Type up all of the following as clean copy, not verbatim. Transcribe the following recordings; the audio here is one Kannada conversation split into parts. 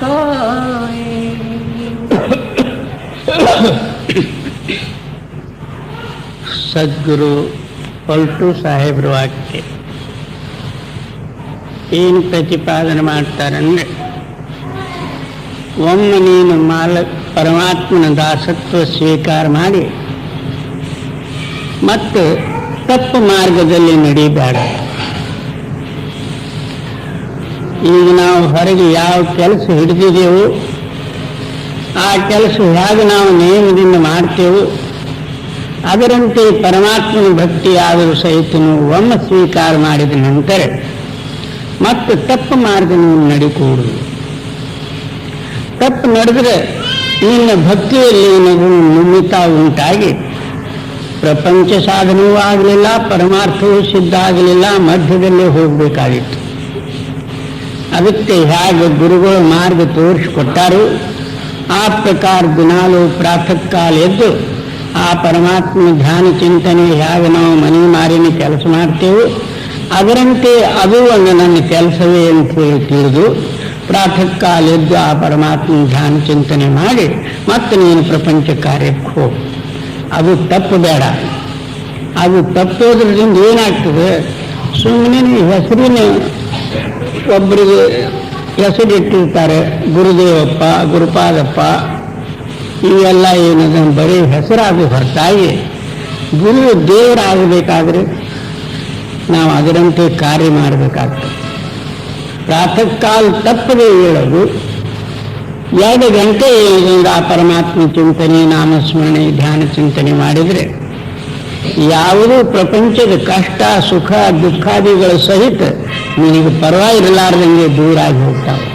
कोई। ಸದ್ಗುರು ಪಲ್ಟು ಸಾಹೇಬ್ರ ವಾಕ್ಯ ಏನು ಪ್ರತಿಪಾದನೆ ಮಾಡ್ತಾರಂದ್ರೆ, ಒಮ್ಮೆ ನೀನು ಪರಮಾತ್ಮನ ದಾಸತ್ವ ಸ್ವೀಕಾರ ಮಾಡಿ ಮತ್ತು ತಪ್ಪು ಮಾರ್ಗದಲ್ಲಿ ನಡೀಬೇಡ. ಈಗ ನಾವು ಹೊರಗೆ ಯಾವ ಕೆಲಸ ಹಿಡಿದಿದೆವು ಆ ಕೆಲಸ ಹೇಗೆ ನಾವು ನಿಯಮದಿಂದ ಮಾಡ್ತೇವೆ ಅದರಂತೆ ಪರಮಾತ್ಮನ ಭಕ್ತಿಯಾದರೂ ಸಹಿತನು ಒಮ್ಮೆ ಸ್ವೀಕಾರ ಮಾಡಿದ ನಂತರ ಮತ್ತು ತಪ್ಪು ಮಾರ್ಗವನ್ನು ನಡಿಕೂಡುವುದು. ತಪ್ಪು ನಡೆದರೆ ನಿನ್ನ ಭಕ್ತಿಯಲ್ಲಿ ಏನಾದರೂ ನಿಮಿತ್ತ ಉಂಟಾಗಿ ಪ್ರಪಂಚ ಸಾಧನವೂ ಆಗಲಿಲ್ಲ, ಪರಮಾರ್ಥವೂ ಸಿದ್ಧ ಆಗಲಿಲ್ಲ, ಮಧ್ಯದಲ್ಲೇ ಹೋಗಬೇಕಾಗಿತ್ತು. ಅದಕ್ಕೆ ಹೇಗೆ ಗುರುಗಳು ಮಾರ್ಗ ತೋರಿಸಿಕೊಟ್ಟಾರು ಆ ಪ್ರಕಾರ ದಿನಾಲು ಪ್ರಾತಃ ಕಾಲ ಎದ್ದು ಆ ಪರಮಾತ್ಮನ ಧ್ಯಾನ ಚಿಂತನೆ ಹೇಗೆ ನಾವು ಮನೆ ಮಾರಿನ ಕೆಲಸ ಮಾಡ್ತೇವೆ ಅದರಂತೆ ಅದು ಒಂದು ನನ್ನ ಕೆಲಸವೇ ಅಂತ ಹೇಳಿ ತಿಳಿದು ಪ್ರಾತಃ ಕಾಲ ಎದ್ದು ಆ ಪರಮಾತ್ಮನ ಧ್ಯಾನ ಚಿಂತನೆ ಮಾಡಿ ಮತ್ತೆ ನೀನು ಪ್ರಪಂಚ ಕಾರ್ಯಕ್ಕೆ ಹೋಗು. ಅದು ತಪ್ಪು ಬೇಡ. ಅದು ತಪ್ಪೋದ್ರಿಂದ ಏನಾಗ್ತದೆ, ಸುಮ್ಮನೆ ಹೆಸರಿನ ಒಬ್ಬರಿಗೆ ಹೆಸರಿಟ್ಟಿರ್ತಾರೆ, ಗುರುದೇವಪ್ಪ, ಗುರುಪಾದಪ್ಪ, ಇವೆಲ್ಲ ಏನದ ಬರೀ ಹೆಸರಾಗಿ ಹೊರತಾಗಿ ಗುರು ದೇವರಾಗಬೇಕಾದ್ರೆ ನಾವು ಅದರಂತೆ ಕಾರ್ಯ ಮಾಡಬೇಕಾಗ್ತದೆ. ಪ್ರಾತಃ ಕಾಲ ತಪ್ಪದೆ ಹೇಳೋದು, 2 ಗಂಟೆ ಏನದಿಂದ ಆ ಪರಮಾತ್ಮ ಚಿಂತನೆ, ನಾಮಸ್ಮರಣೆ, ಧ್ಯಾನ ಚಿಂತನೆ ಮಾಡಿದರೆ ಯಾವುದೂ ಪ್ರಪಂಚದ ಕಷ್ಟ ಸುಖ ದುಃಖಾದಿಗಳ ಸಹಿತ ನಿನಗೆ ಪರವಾಗಿರಲಾರ್ದಂಗೆ ದೂರಾಗಿ ಹೋಗ್ತಾವೆ.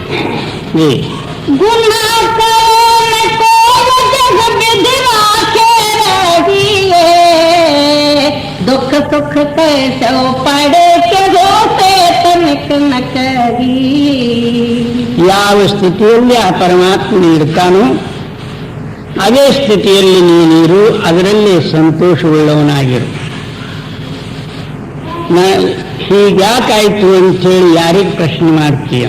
दुख सुख कैसो पड़े के होते तनिक न करी. ಯಾವ ಸ್ಥಿತಿಯಲ್ಲಿ ಆ ಪರಮಾತ್ಮ ಇರ್ತಾನೋ ಅದೇ ಸ್ಥಿತಿಯಲ್ಲಿ ನೀನಿರು, ಅದರಲ್ಲಿ ಸಂತೋಷವುಳ್ಳವನಾಗಿರು. ಹೀಗ್ಯಾಕಾಯ್ತು ಅಂಥೇಳಿ ಯಾರಿಗೆ ಪ್ರಶ್ನೆ ಮಾಡ್ತೀಯ?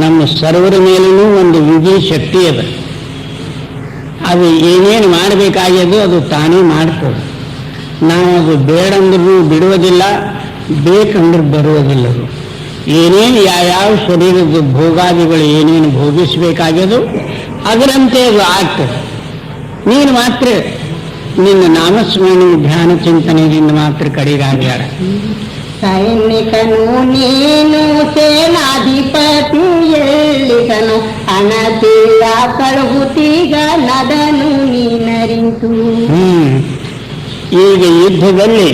ನಮ್ಮ ಸರ್ವರ ಮೇಲೂ ಒಂದು ವಿಜಯ ಶಕ್ತಿ ಅದ. ಅದು ಏನೇನು ಮಾಡಬೇಕಾಗ್ಯದೋ ಅದು ತಾನೇ ಮಾಡ್ತದೆ. ನಾವು ಅದು ಬೇಡಂದ್ರೂ ಬಿಡುವುದಿಲ್ಲ, ಬೇಕಂದ್ರೆ ಬರುವುದಿಲ್ಲ. ಏನೇನು ಯಾವ್ಯಾವ ಶರೀರದ ಭೋಗಾದಿಗಳು ಏನೇನು ಭೋಗಿಸಬೇಕಾಗ್ಯದೋ ಅದರಂತೆ ಅದು ಆಗ್ತದೆ. ನೀನು ಮಾತ್ರ ನಿನ್ನ ನಾಮಸ್ಮರಣೆ ಧ್ಯಾನ ಚಿಂತನೆಯಿಂದ ಮಾತ್ರ ಕಡೆಗಾಗ್ಯಾರ. ಸೈನಿಕನು ನೀನು ಸೇನಾಧಿಪತಿ ಎಲ್ಲಿಗನು ಅನತೀಯ ಕಳುಹುತೀಗ ನದನು ನೀನರಿಂತು. ಈಗ ಯುದ್ಧದಲ್ಲಿ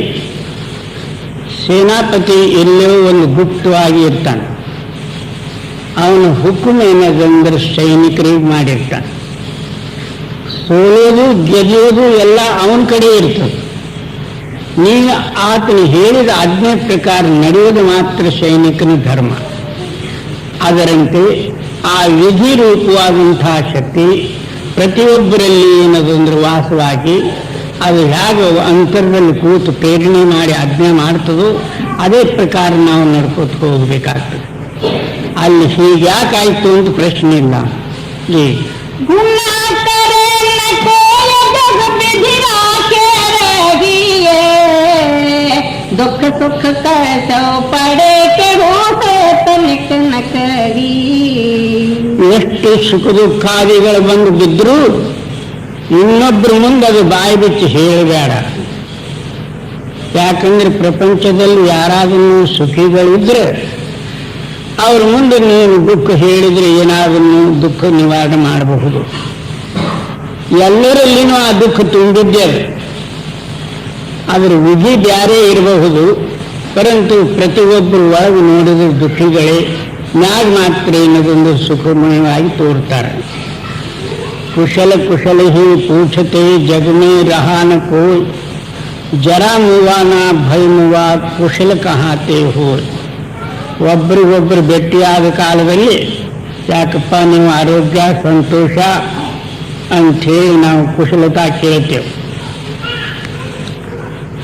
ಸೇನಾಪತಿ ಎಲ್ಲೋ ಒಂದು ಗುಪ್ತವಾಗಿ ಇರ್ತಾನೆ. ಅವನ ಹುಕುಮ ಏನದಂದ್ರೆ ಸೈನಿಕರಿಗೆ ಮಾಡಿರ್ತಾನೆ. ಸೋಲೋದು ಗೆಲ್ಲೋದು ಎಲ್ಲ ಅವನ ಕಡೆ ಇರ್ತದೆ. ನೀನು ಆತನು ಹೇಳಿದ ಆಜ್ಞೆ ಪ್ರಕಾರ ನಡೆಯುವುದು ಮಾತ್ರ ಸೈನಿಕನ ಧರ್ಮ. ಅದರಂತೆ ಆ ವಿಧಿ ರೂಪವಾದಂತಹ ಶಕ್ತಿ ಪ್ರತಿಯೊಬ್ಬರಲ್ಲಿ ಏನದಂದ್ರೆ ವಾಸವಾಗಿ ಅದು ಹೇಗೆ ಅಂತರದಲ್ಲಿ ಕೂತು ಪ್ರೇರಣೆ ಮಾಡಿ ಆಜ್ಞೆ ಮಾಡ್ತದೋ ಅದೇ ಪ್ರಕಾರ ನಾವು ನಡ್ಕೋತ ಹೋಗ್ಬೇಕಾಗ್ತದೆ. ಅಲ್ಲಿ ಹೀಗ್ಯಾಕಾಯ್ತು ಅಂತ ಪ್ರಶ್ನೆ ಇಲ್ಲ. दुख सुख कैसो पड़े के होते तनिक न करी. ಎಷ್ಟು ಸುಖ ದುಃಖಾದಿಗಳು ಬಂದು ಬಿದ್ದರೂ ಇನ್ನೊಬ್ಬರ ಮುಂದೆ ಅದು ಬಾಯಿ ಬಿಚ್ಚಿ ಹೇಳಬೇಡ. ಯಾಕಂದ್ರೆ ಪ್ರಪಂಚದಲ್ಲಿ ಯಾರಾದರೂ ಸುಖಿಗಳಿದ್ರೆ ಅವ್ರ ಮುಂದೆ ನೀನು ದುಃಖ ಹೇಳಿದ್ರೆ ಏನಾದರೂ ದುಃಖ ನಿವಾರಣೆ ಮಾಡಬಹುದು. ಎಲ್ಲರಲ್ಲಿನೂ ಆ ದುಃಖ ತುಂಬಿದ್ದೇ. ಅದರ ವಿಧಿ ಬ್ಯಾರೇ ಇರಬಹುದು, ಪರಂತು ಪ್ರತಿಯೊಬ್ಬರು ಒಳಗೆ ನೋಡಿದ್ರೆ ದುಃಖಿಗಳೇ. ಮ್ಯಾಗ ಮಾತ್ರ ಏನದೊಂದು ಸುಖಮಯವಾಗಿ ತೋರ್ತಾರೆ. ಕುಶಲ ಕುಶಲ ಹಿ ಪೂಛತೆ ಜಗಮೇ ರಹಾನ ಕೋಯ್ ಜರಾ ಮುವಾನ ಭಯ ಮುವಾ ಕುಶಲ ಕಹಾತೆ ಹೋಯ್. ಒಬ್ಬರಿಗೊಬ್ಬರು ಭೇಟಿಯಾದ ಕಾಲದಲ್ಲಿ ಯಾಕಪ್ಪ ನೀವು ಆರೋಗ್ಯ ಸಂತೋಷ ಅಂಥೇಳಿ ನಾವು ಕುಶಲತಾ ಕೇಳ್ತೇವೆ.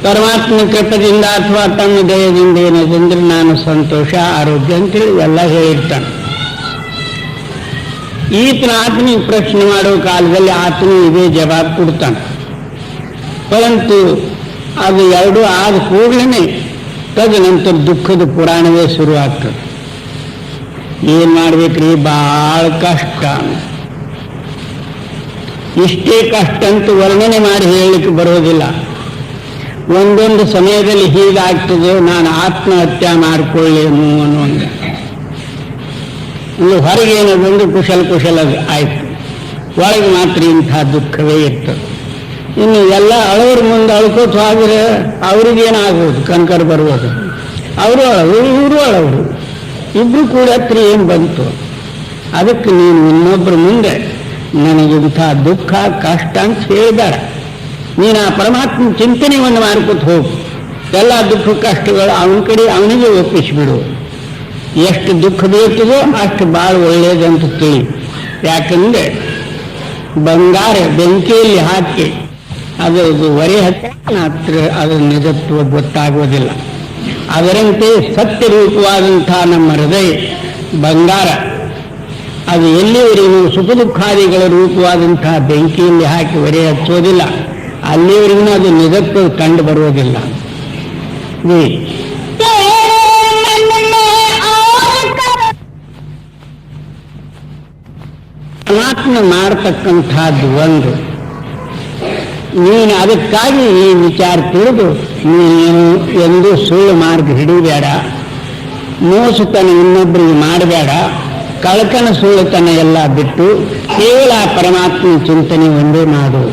ಪರಮಾತ್ಮನ ಕೃಪದಿಂದ ಅಥವಾ ತನ್ನ ದಯದಿಂದ ಏನದಂದ್ರೆ ನಾನು ಸಂತೋಷ ಆರೋಗ್ಯ ಅಂತೇಳಿ ಎಲ್ಲ ಹೇಳಿರ್ತಾನೆ. ಈತನ ಆತನಿಗೆ ಪ್ರಶ್ನೆ ಮಾಡೋ ಕಾಲದಲ್ಲಿ ಆತನು ಇದೇ ಜವಾಬ್ ಕೊಡ್ತಾನೆ. ಪರಂತು ಅದು ಎರಡು ಆದ ಕೂಡಲೇ ತದನಂತರ ದುಃಖದ ಪುರಾಣವೇ ಶುರುವಾಗ್ತದೆ. ಏನ್ ಮಾಡ್ಬೇಕ್ರಿ, ಬಹಳ ಕಷ್ಟ. ಇಷ್ಟೇ ಕಷ್ಟ ಅಂತ ವರ್ಣನೆ ಮಾಡಿ ಹೇಳಲಿಕ್ಕೆ ಬರೋದಿಲ್ಲ. ಒಂದೊಂದು ಸಮಯದಲ್ಲಿ ಹೀಗಾಗ್ತದೆ, ನಾನು ಆತ್ಮಹತ್ಯೆ ಮಾಡಿಕೊಳ್ಳೇನು ಅನ್ನೋ ಒಂದು ಹೊರಗೆ ಏನದೊಂದು ಕುಶಲ ಆಯ್ತು, ಒಳಗೆ ಮಾತ್ರ ಇಂಥ ದುಃಖವೇ ಇರ್ತದೆ. ಇನ್ನು ಎಲ್ಲ ಅಳವ್ರ ಮುಂದೆ ಅಳ್ಕೋತ ಹೋದ್ರೆ ಅವ್ರಿಗೇನಾಗ್ಬೋದು, ಕಂಕರ್ ಬರ್ಬೋದು. ಅವರು ಅಳವರು, ಇವರು ಅಳವರು, ಇಬ್ರು ಕೂಡ ಹತ್ರ ಏನು ಬಂತು. ಅದಕ್ಕೆ ನೀನು ಇನ್ನೊಬ್ಬರ ಮುಂದೆ ನನಗಿಂಥ ದುಃಖ ಕಷ್ಟ ಅಂತ ಹೇಳಿದಾರ, ನೀನು ಆ ಪರಮಾತ್ಮ ಚಿಂತನೆಯನ್ನು ಮಾಡ್ಕೊತ ಹೋಗು. ಎಲ್ಲ ದುಃಖ ಕಷ್ಟಗಳು ಅವನ ಕಡೆ ಅವನಿಗೆ ಒಪ್ಪಿಸಿಬಿಡು. ಎಷ್ಟು ದುಃಖ ಬೇಕಿದೋ ಅಷ್ಟು ಭಾಳ ಒಳ್ಳೆಯದಂತ ತಿಳಿ. ಯಾಕಂದ್ರೆ ಬಂಗಾರ ಬೆಂಕಿಯಲ್ಲಿ ಹಾಕಿ ಅದು ಹೊರೆ ಹತ್ರ ಅದರ ನಿಜತ್ವ ಗೊತ್ತಾಗೋದಿಲ್ಲ. ಅದರಂತೆ ಸತ್ಯ ರೂಪವಾದಂಥ ನಮ್ಮ ಹೃದಯ ಬಂಗಾರ, ಅದು ಎಲ್ಲಿವರೆಗೂ ಸುಖ ದುಃಖಾದಿಗಳ ರೂಪವಾದಂತಹ ಬೆಂಕಿಯಲ್ಲಿ ಹಾಕಿ ಹೊರೆ ಹಚ್ಚೋದಿಲ್ಲ, ಅಲ್ಲಿವರೆಗೂ ಅದು ನಿಜತ್ವ ಕಂಡು ಬರುವುದಿಲ್ಲ. ಪರಮಾತ್ಮ ಮಾಡತಕ್ಕಂಥದ್ದು ಒಂದು. ನೀನು ಅದಕ್ಕಾಗಿ ಈ ವಿಚಾರ ತಿಳಿದು ನೀನು ಎಂದು ಸುಳ್ಳು ಮಾರ್ಗ ಹಿಡಿಬೇಡ, ಮೋಸತನ ಇನ್ನೊಬ್ಬರಿಗೆ ಮಾಡಬೇಡ, ಕಳಕನ ಸುಳ್ಳುತನ ಎಲ್ಲ ಬಿಟ್ಟು ಕೇವಲ ಪರಮಾತ್ಮ ಚಿಂತನೆ ಒಂದೇ ಮಾಡು.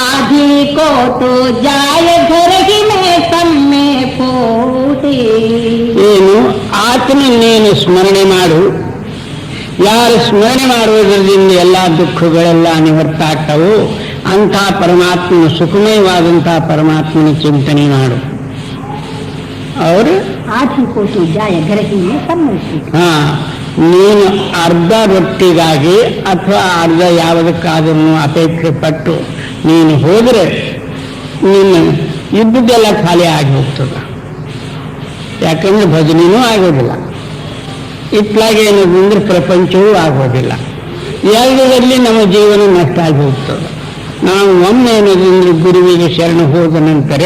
आधी को तो जाए घर ही में तम्मे फूटे. ಏನು ಆತನ ನೀನು ಸ್ಮರಣೆ ಮಾಡು. ಯಾರು ಸ್ಮರಣೆ ಮಾಡುವುದರಿಂದ ಎಲ್ಲ ದುಃಖಗಳೆಲ್ಲ ನಿವರ್ತ ಆಗ್ತವೋ ಅಂಥ ಪರಮಾತ್ಮನ ಸುಖಮಯವಾದಂತಹ ಪರಮಾತ್ಮನ ಚಿಂತನೆ ಮಾಡು. ಅವರು आधी को तो जाए घर ही में तम्मे फूटे. ಹಾ, ನೀನು ಅರ್ಧ ರೊಟ್ಟಿಗಾಗಿ ಅಥವಾ ಅರ್ಧ ಯಾವುದಕ್ಕಾದರೂ ಅಪೇಕ್ಷೆ ಪಟ್ಟು ನೀನು ಹೋದರೆ ನೀನು ಇದ್ದುದೆಲ್ಲ ಖಾಲಿ ಆಗಿ ಹೋಗ್ತದೆ. ಯಾಕಂದ್ರೆ ಭಜನೆಯೂ ಆಗೋದಿಲ್ಲ, ಇತ್ಲಾಗೆ ಏನದು ಅಂದ್ರೆ ಪ್ರಪಂಚವೂ ಆಗೋದಿಲ್ಲ. ಎಲ್ಲದರಲ್ಲಿ ನಮ್ಮ ಜೀವನ ನಷ್ಟ ಆಗಿ ಹೋಗ್ತದೆ. ನಾವು ಒಮ್ಮೆ ಏನದಂದ್ರೆ ಗುರುವಿಗೆ ಶರಣ ಹೋದ ನಂತರ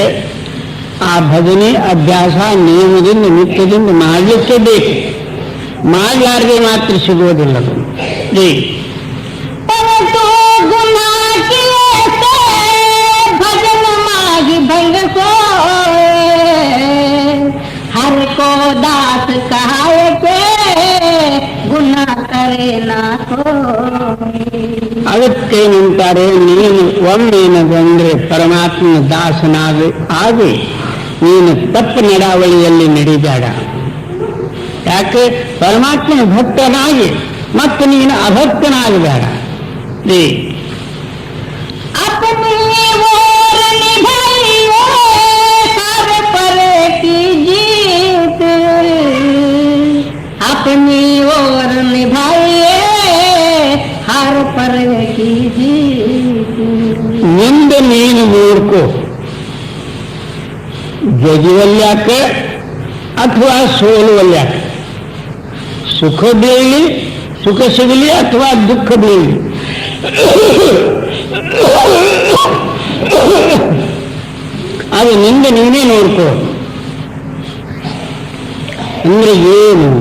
ಆ ಭಜನೆ ಅಭ್ಯಾಸ ನಿಯಮದಿಂದ ನಿತ್ಯದಿಂದ ಮಾಡಲಿಕ್ಕೆ ಬೇಕು. ಮಾಡಲಾರದೆ ಮಾತ್ರ ಸಿಗೋದಿಲ್ಲ. भजन मागी भंग को हर को दास कहाय के गुना करे ना को. ಅದಕ್ಕೇನಂತಾರೆ, ನೀನು ಒಮ್ಮೇನದಂದ್ರೆ ಪರಮಾತ್ಮನ ದಾಸನಾಗಿ ನೀನು ತಪ್ಪು ನಡಾವಳಿಯಲ್ಲಿ ನಡಿಬೇಡ. ಯಾಕೆ ಪರಮಾತ್ಮನ ಭಕ್ತನಾಗಿ ಮತ್ತು ನೀನು ಅಭಕ್ತನಾಗಬೇಡ. अपनी ओर निभाइए हर पल की जीत, अपनी ओर निभाइए हर पल की जीत. ನಿಂದು ನೀನು ನೋಡ್ಕೋ, ಗೆಜುವಲ್ಯಾಕ ಅಥವಾ ಸೋಲುವಲ್ಯಾಕ, ಸುಖ ಬೀಳಲಿ, ಸುಖ ಸಿಗಲಿ ಅಥವಾ ದುಃಖ ಬೀಳಲಿ, ಅದು ನಿಂದ ನೀನೇ ನೋಡ್ಕೋ. ಅಂದ್ರೆ ಏನು,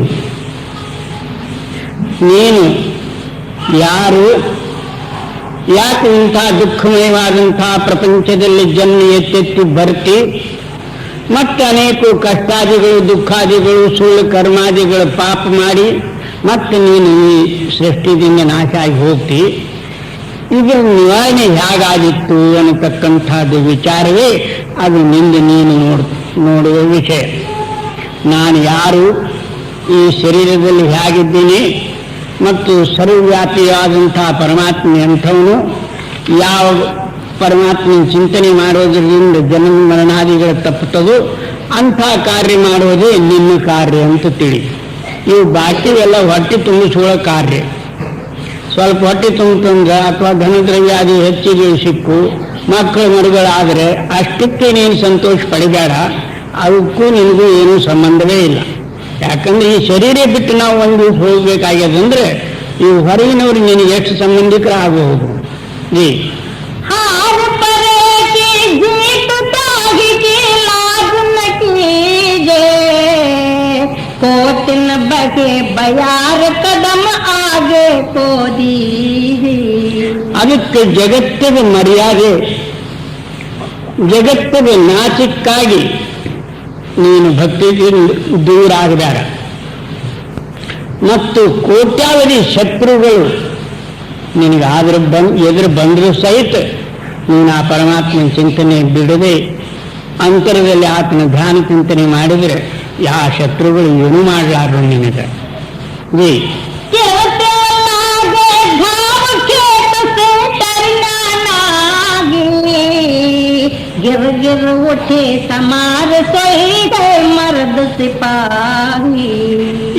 ನೀನು ಯಾರು, ಯಾಕೆ ಇಂಥ ದುಃಖಮಯವಾದಂತಹ ಪ್ರಪಂಚದಲ್ಲಿ ಜನ್ಮ ಎತ್ತೆತ್ತಿ ಬರ್ತಿ, ಮತ್ತೆ ಅನೇಕ ಕಷ್ಟಾದಿಗಳು ದುಃಖಾದಿಗಳು ಸುಳ್ಳು ಕರ್ಮಾದಿಗಳು ಪಾಪ ಮಾಡಿ ಮತ್ತೆ ನೀನು ಈ ಸೃಷ್ಟಿದಿಂದ ನಾಶ ಆಗಿ ಹೋಗ್ತಿ. ಇದರ ನಿವಾರಣೆ ಹೇಗಾಗಿತ್ತು ಅನ್ನತಕ್ಕಂಥದ್ದು ವಿಚಾರವೇ ಅದು ನಿಂದ ನೀನು ನೋಡುವ ವಿಷಯ. ನಾನು ಯಾರು, ಈ ಶರೀರದಲ್ಲಿ ಹೇಗಿದ್ದೀನಿ ಮತ್ತು ಸರ್ವವ್ಯಾಪಿಯಾದಂತಹ ಪರಮಾತ್ಮ ಎಂಥವನು, ಯಾವ ಪರಮಾತ್ಮನ ಚಿಂತನೆ ಮಾಡೋದ್ರಿಂದ ಜನ್ಮ ಮರಣಾದಿಗಳು ತಪ್ಪುತ್ತದೋ ಅಂಥ ಕಾರ್ಯ ಮಾಡೋದೇ ನಿನ್ನ ಕಾರ್ಯ ಅಂತ ತಿಳಿ. ಇವು ಬಾಕಿವೆಲ್ಲ ಹೊಟ್ಟೆ ತುಂಬಿಸುವ ಕಾರ್ಯ. ಸ್ವಲ್ಪ ಹೊಟ್ಟೆ ತುಂಬಿತಂದ್ರೆ ಅಥವಾ ಧನದ್ರವ್ಯಾದಿ ಹೆಚ್ಚಿಗೆ ಸಿಕ್ಕು ಮಕ್ಕಳು ಮರುಗಳಾದರೆ ಅಷ್ಟಕ್ಕೆ ನೀನು ಸಂತೋಷ ಪಡಿಬೇಡ, ಅವಕ್ಕೂ ನಿನಗೂ ಏನೂ ಸಂಬಂಧವೇ ಇಲ್ಲ. ಯಾಕಂದ್ರೆ ಈ ಶರೀರ ಬಿಟ್ಟು ನಾವು ಒಂದು ದಿವಸ ಹೋಗ್ಬೇಕಾಗ್ಯದಂದ್ರೆ ಈ ಹೊರಗಿನವರು ನಿನಗೆ ಎಷ್ಟು ಸಂಬಂಧಿಕರ ಆಗಬಹುದು. ಜೀ हार परे की जीत तागी की लाज न कीजे, कोटिन बगे बयार कदम आगे को दीजिए. ಅದಕ್ಕೆ ಜಗತ್ತಿನ ಮರ್ಯಾದೆ, ಜಗತ್ತಿನ ನಾಚಿಕ್ಕಾಗಿ ನೀನು ಭಕ್ತಿಗೆ ದೂರ ಆಗಬೇಡ. ಮತ್ತು ಕೋಟ್ಯಾವಧಿ ಶತ್ರುಗಳು ನಿನಗಾದ್ರೆ ಎದುರು ಬಂದರೂ ಸಹಿತ ನೀನು ಆ ಪರಮಾತ್ಮನ ಚಿಂತನೆ ಬಿಡದೆ ಅಂತರದಲ್ಲಿ ಆತನ ಧ್ಯಾನ ಚಿಂತನೆ ಮಾಡಿದರೆ ಯಾವ ಶತ್ರುಗಳು ಏನೂ ಮಾಡಲಾರರು ನಿನಗೆ. ಜೀ गिर गिर उठे समार सहित मर्द सिपाही.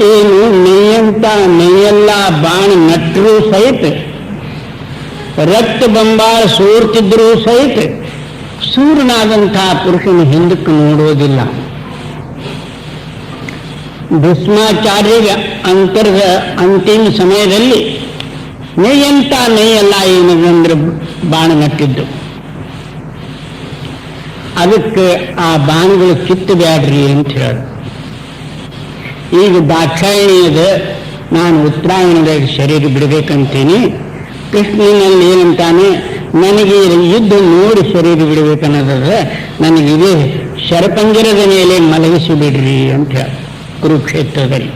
ಏನು ನೆಯ್ಯಂತ ನೆಯ್ಯಲ್ಲ ಬಾಣ ನಟ್ಟರೂ ಸಹಿತ, ರಕ್ತ ಬಂಬಾಳ ಸೋರ್ತಿದ್ರೂ ಸಹಿತ ಸೂರ್ಯನಾದಂತಹ ಪುರುಷನ ಹಿಂದಕ್ಕೆ ನೋಡೋದಿಲ್ಲ. ಭೀಷ್ಮಾಚಾರ್ಯರ ಅಂತರದ ಅಂತಿಮ ಸಮಯದಲ್ಲಿ ನೆಯ್ಯಂತ ನೆಯ್ಯಲ್ಲ ಏನಂದ್ರೆ ಬಾಣ ನಟ್ಟಿದ್ದು. ಅದಕ್ಕೆ ಆ ಬಾಣಗಳು ಕಿತ್ತಬೇಡ್ರಿ ಅಂತ ಹೇಳ. ಈಗ ದಾಕ್ಷಾಯಣಿಯದ ನಾನು ಉತ್ತರಾಯಣದಾಗ ಶರೀರ ಬಿಡಬೇಕಂತೀನಿ, ಕೃಷ್ಣನಲ್ಲಿ ಏನಂತಾನೆ ನನಗೆ ಯುದ್ಧ ನೋಡಿ ಶರೀರ ಬಿಡಬೇಕನ್ನೋದ, ನನಗಿದೆ ಶರಪಂಜರದ ಮೇಲೆ ಮಲಗಿಸಿ ಬಿಡ್ರಿ ಅಂತ ಹೇಳ ಕುರುಕ್ಷೇತ್ರದಲ್ಲಿ.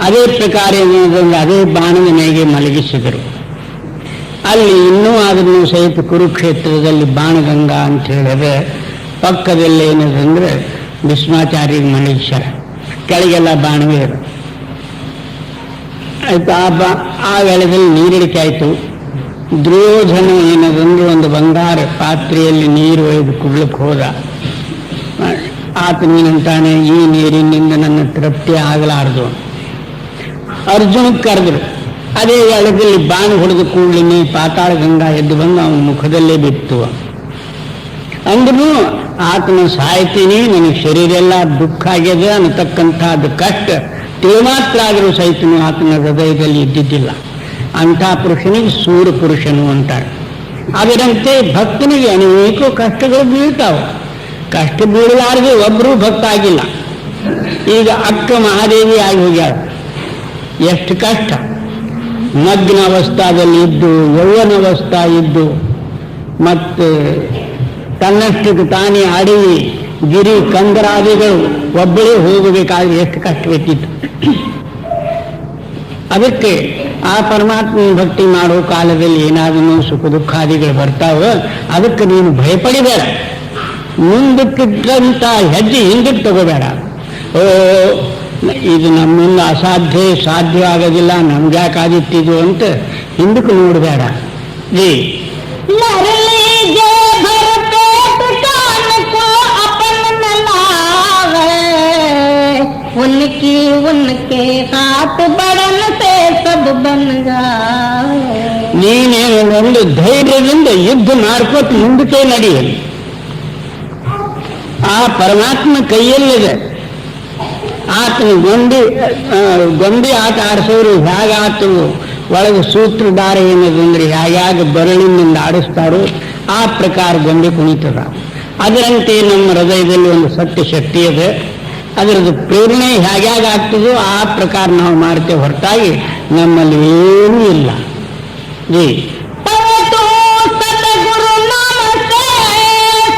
ಅದೇ ಪ್ರಕಾರ ಏನಂದ್ರೆ ಅದೇ ಬಾಣದ ಮೇಲೆ ಮಲಗಿಸಿದರು. ಅಲ್ಲಿ ಇನ್ನೂ ಅದನ್ನು ಸಹಿತ ಕುರುಕ್ಷೇತ್ರದಲ್ಲಿ ಬಾಣಗಂಗಾ ಅಂತ ಹೇಳಿದ್ರೆ ಪಕ್ಕದಲ್ಲಿ ಏನದಂದ್ರೆ ಭೀಷ್ಮಾಚಾರ್ಯ ಮಲಗಿಸ್ಯಾರ, ಕೆಳಗೆಲ್ಲ ಬಾಣವೇ ಇರು. ಆಯ್ತು, ಆ ವೇಳೆಯಲ್ಲಿ ನೀರಿಡಿಕೆ ಆಯಿತು. ದುರ್ಯೋಧನ ಏನದಂದ್ರೆ ಒಂದು ಬಂಗಾರ ಪಾತ್ರೆಯಲ್ಲಿ ನೀರು ಒಯ್ದು ಕುಡ್ಲಿಕ್ಕೆ ಹೋದ. ಆತನೇನಂತಾನೆ ಈ ನೀರಿನಿಂದ ನನ್ನ ತೃಪ್ತಿ ಆಗಲಾರದು. ಅರ್ಜುನಕ್ಕೆ ಕರೆದ್ರು. ಅದೇ ವೇಳೆಯಲ್ಲಿ ಬಾಣ ಹೊಡೆದು ಕೂಡಲೇ ಪಾತಾಳ ಗಂಗಾ ಎದ್ದು ಬಂದು ಅವನ ಮುಖದಲ್ಲೇ ಬಿತ್ತು. ಅಂದ್ರೂ ಆತನ ಸಾಯ್ತೀನಿ, ನನಗೆ ಶರೀರ ಎಲ್ಲ ದುಃಖ ಆಗ್ಯದ ಅನ್ನತಕ್ಕಂಥದ್ದು ಕಷ್ಟ ಮಾತ್ರ ಆದರೂ ಸಹಿತನು ಆತನ ಹೃದಯದಲ್ಲಿ ಇದ್ದಿದ್ದಿಲ್ಲ. ಅಂಥ ಪುರುಷನಿಗೆ ಸೂರ್ಯ ಪುರುಷನು ಅಂತಾರೆ. ಅದರಂತೆ ಭಕ್ತನಿಗೆ ಅನೇಕ ಕಷ್ಟಗಳು ಬೀಳ್ತಾವೆ. ಕಷ್ಟ ಬೀಳಲಾರದೆ ಒಬ್ಬರೂ ಭಕ್ತ ಆಗಿಲ್ಲ. ಈಗ ಅಕ್ಕ ಮಹಾದೇವಿ ಆಗಿ ಹೋಗ್ಯಾಳ. ಎಷ್ಟು ಕಷ್ಟ! ಮಗ್ನ ಅವಸ್ಥಾದಲ್ಲಿ ಇದ್ದು, ಯೌವನವಸ್ಥಾ ಇದ್ದು, ಮತ್ತು ತನ್ನಷ್ಟಕ್ಕೆ ತಾನೇ ಅಡವಿ ಗಿರಿ ಕಂದರಾದಿಗಳು ಒಬ್ಬಳೇ ಹೋಗಬೇಕಾದ್ರೆ ಎಷ್ಟು ಕಷ್ಟವಿಟ್ಟಿತ್ತು. ಅದಕ್ಕೆ ಆ ಪರಮಾತ್ಮನ ಭಕ್ತಿ ಮಾಡೋ ಕಾಲದಲ್ಲಿ ಏನಾದರೂ ಸುಖ ದುಃಖಾದಿಗಳು ಬರ್ತಾವ, ಅದಕ್ಕೆ ನೀನು ಭಯಪಡಿಬೇಡ. ಮುಂದಕ್ಕಿಟ್ಟಂತ ಹೆಜ್ಜೆ ಹಿಂದಕ್ಕೆ ತಗೋಬೇಡ. ಓ ಇದು ನಮ್ಮಿಂದ ಅಸಾಧ್ಯ, ಸಾಧ್ಯ ಆಗೋದಿಲ್ಲ, ನಮ್ಗ್ಯಾಕಾದಿತ್ತಿದು ಅಂತ ಹಿಂದಕ್ಕೆ ನೋಡಬೇಡ. ಜೀ उनकी उनके हाथ बढ़न से सब बन जाए. ನೀನೇ ಒಂದು ಧೈರ್ಯದಿಂದ ಯುದ್ಧ ಮಾಡ್ಕೊಟ್ಟು ಮುಂದಕ್ಕೆ ನಡೆಯಲಿ. ಆ ಪರಮಾತ್ಮ ಕೈಯಲ್ಲಿದೆ. ಆತನ ಗೊಂಬೆ ಆಟ ಆಡಿಸೋರು ಹೇಗಾತು ಒಳಗೆ ಸೂತ್ರಧಾರ ಏನದಂದ್ರೆ ಹೇಗ್ಯಾಗ ಬರಳಿನಿಂದ ಆಡಿಸ್ತಾರೋ ಆ ಪ್ರಕಾರ ಗೊಂಬೆ ಕುಣಿತದ. ಅದರಂತೆ ನಮ್ಮ ಹೃದಯದಲ್ಲಿ ಒಂದು ಸತ್ಯ ಶಕ್ತಿ ಇದೆ. ಅದರದ್ದು ಪ್ರೇರಣೆ ಹೇಗ್ಯಾಗ ಆಗ್ತದೋ ಆ ಪ್ರಕಾರ ನಾವು ಮಾಡ್ತೇವೆ, ಹೊರತಾಗಿ ನಮ್ಮಲ್ಲಿ ಏನೂ ಇಲ್ಲ. ಜೀ सतगुरु नाम से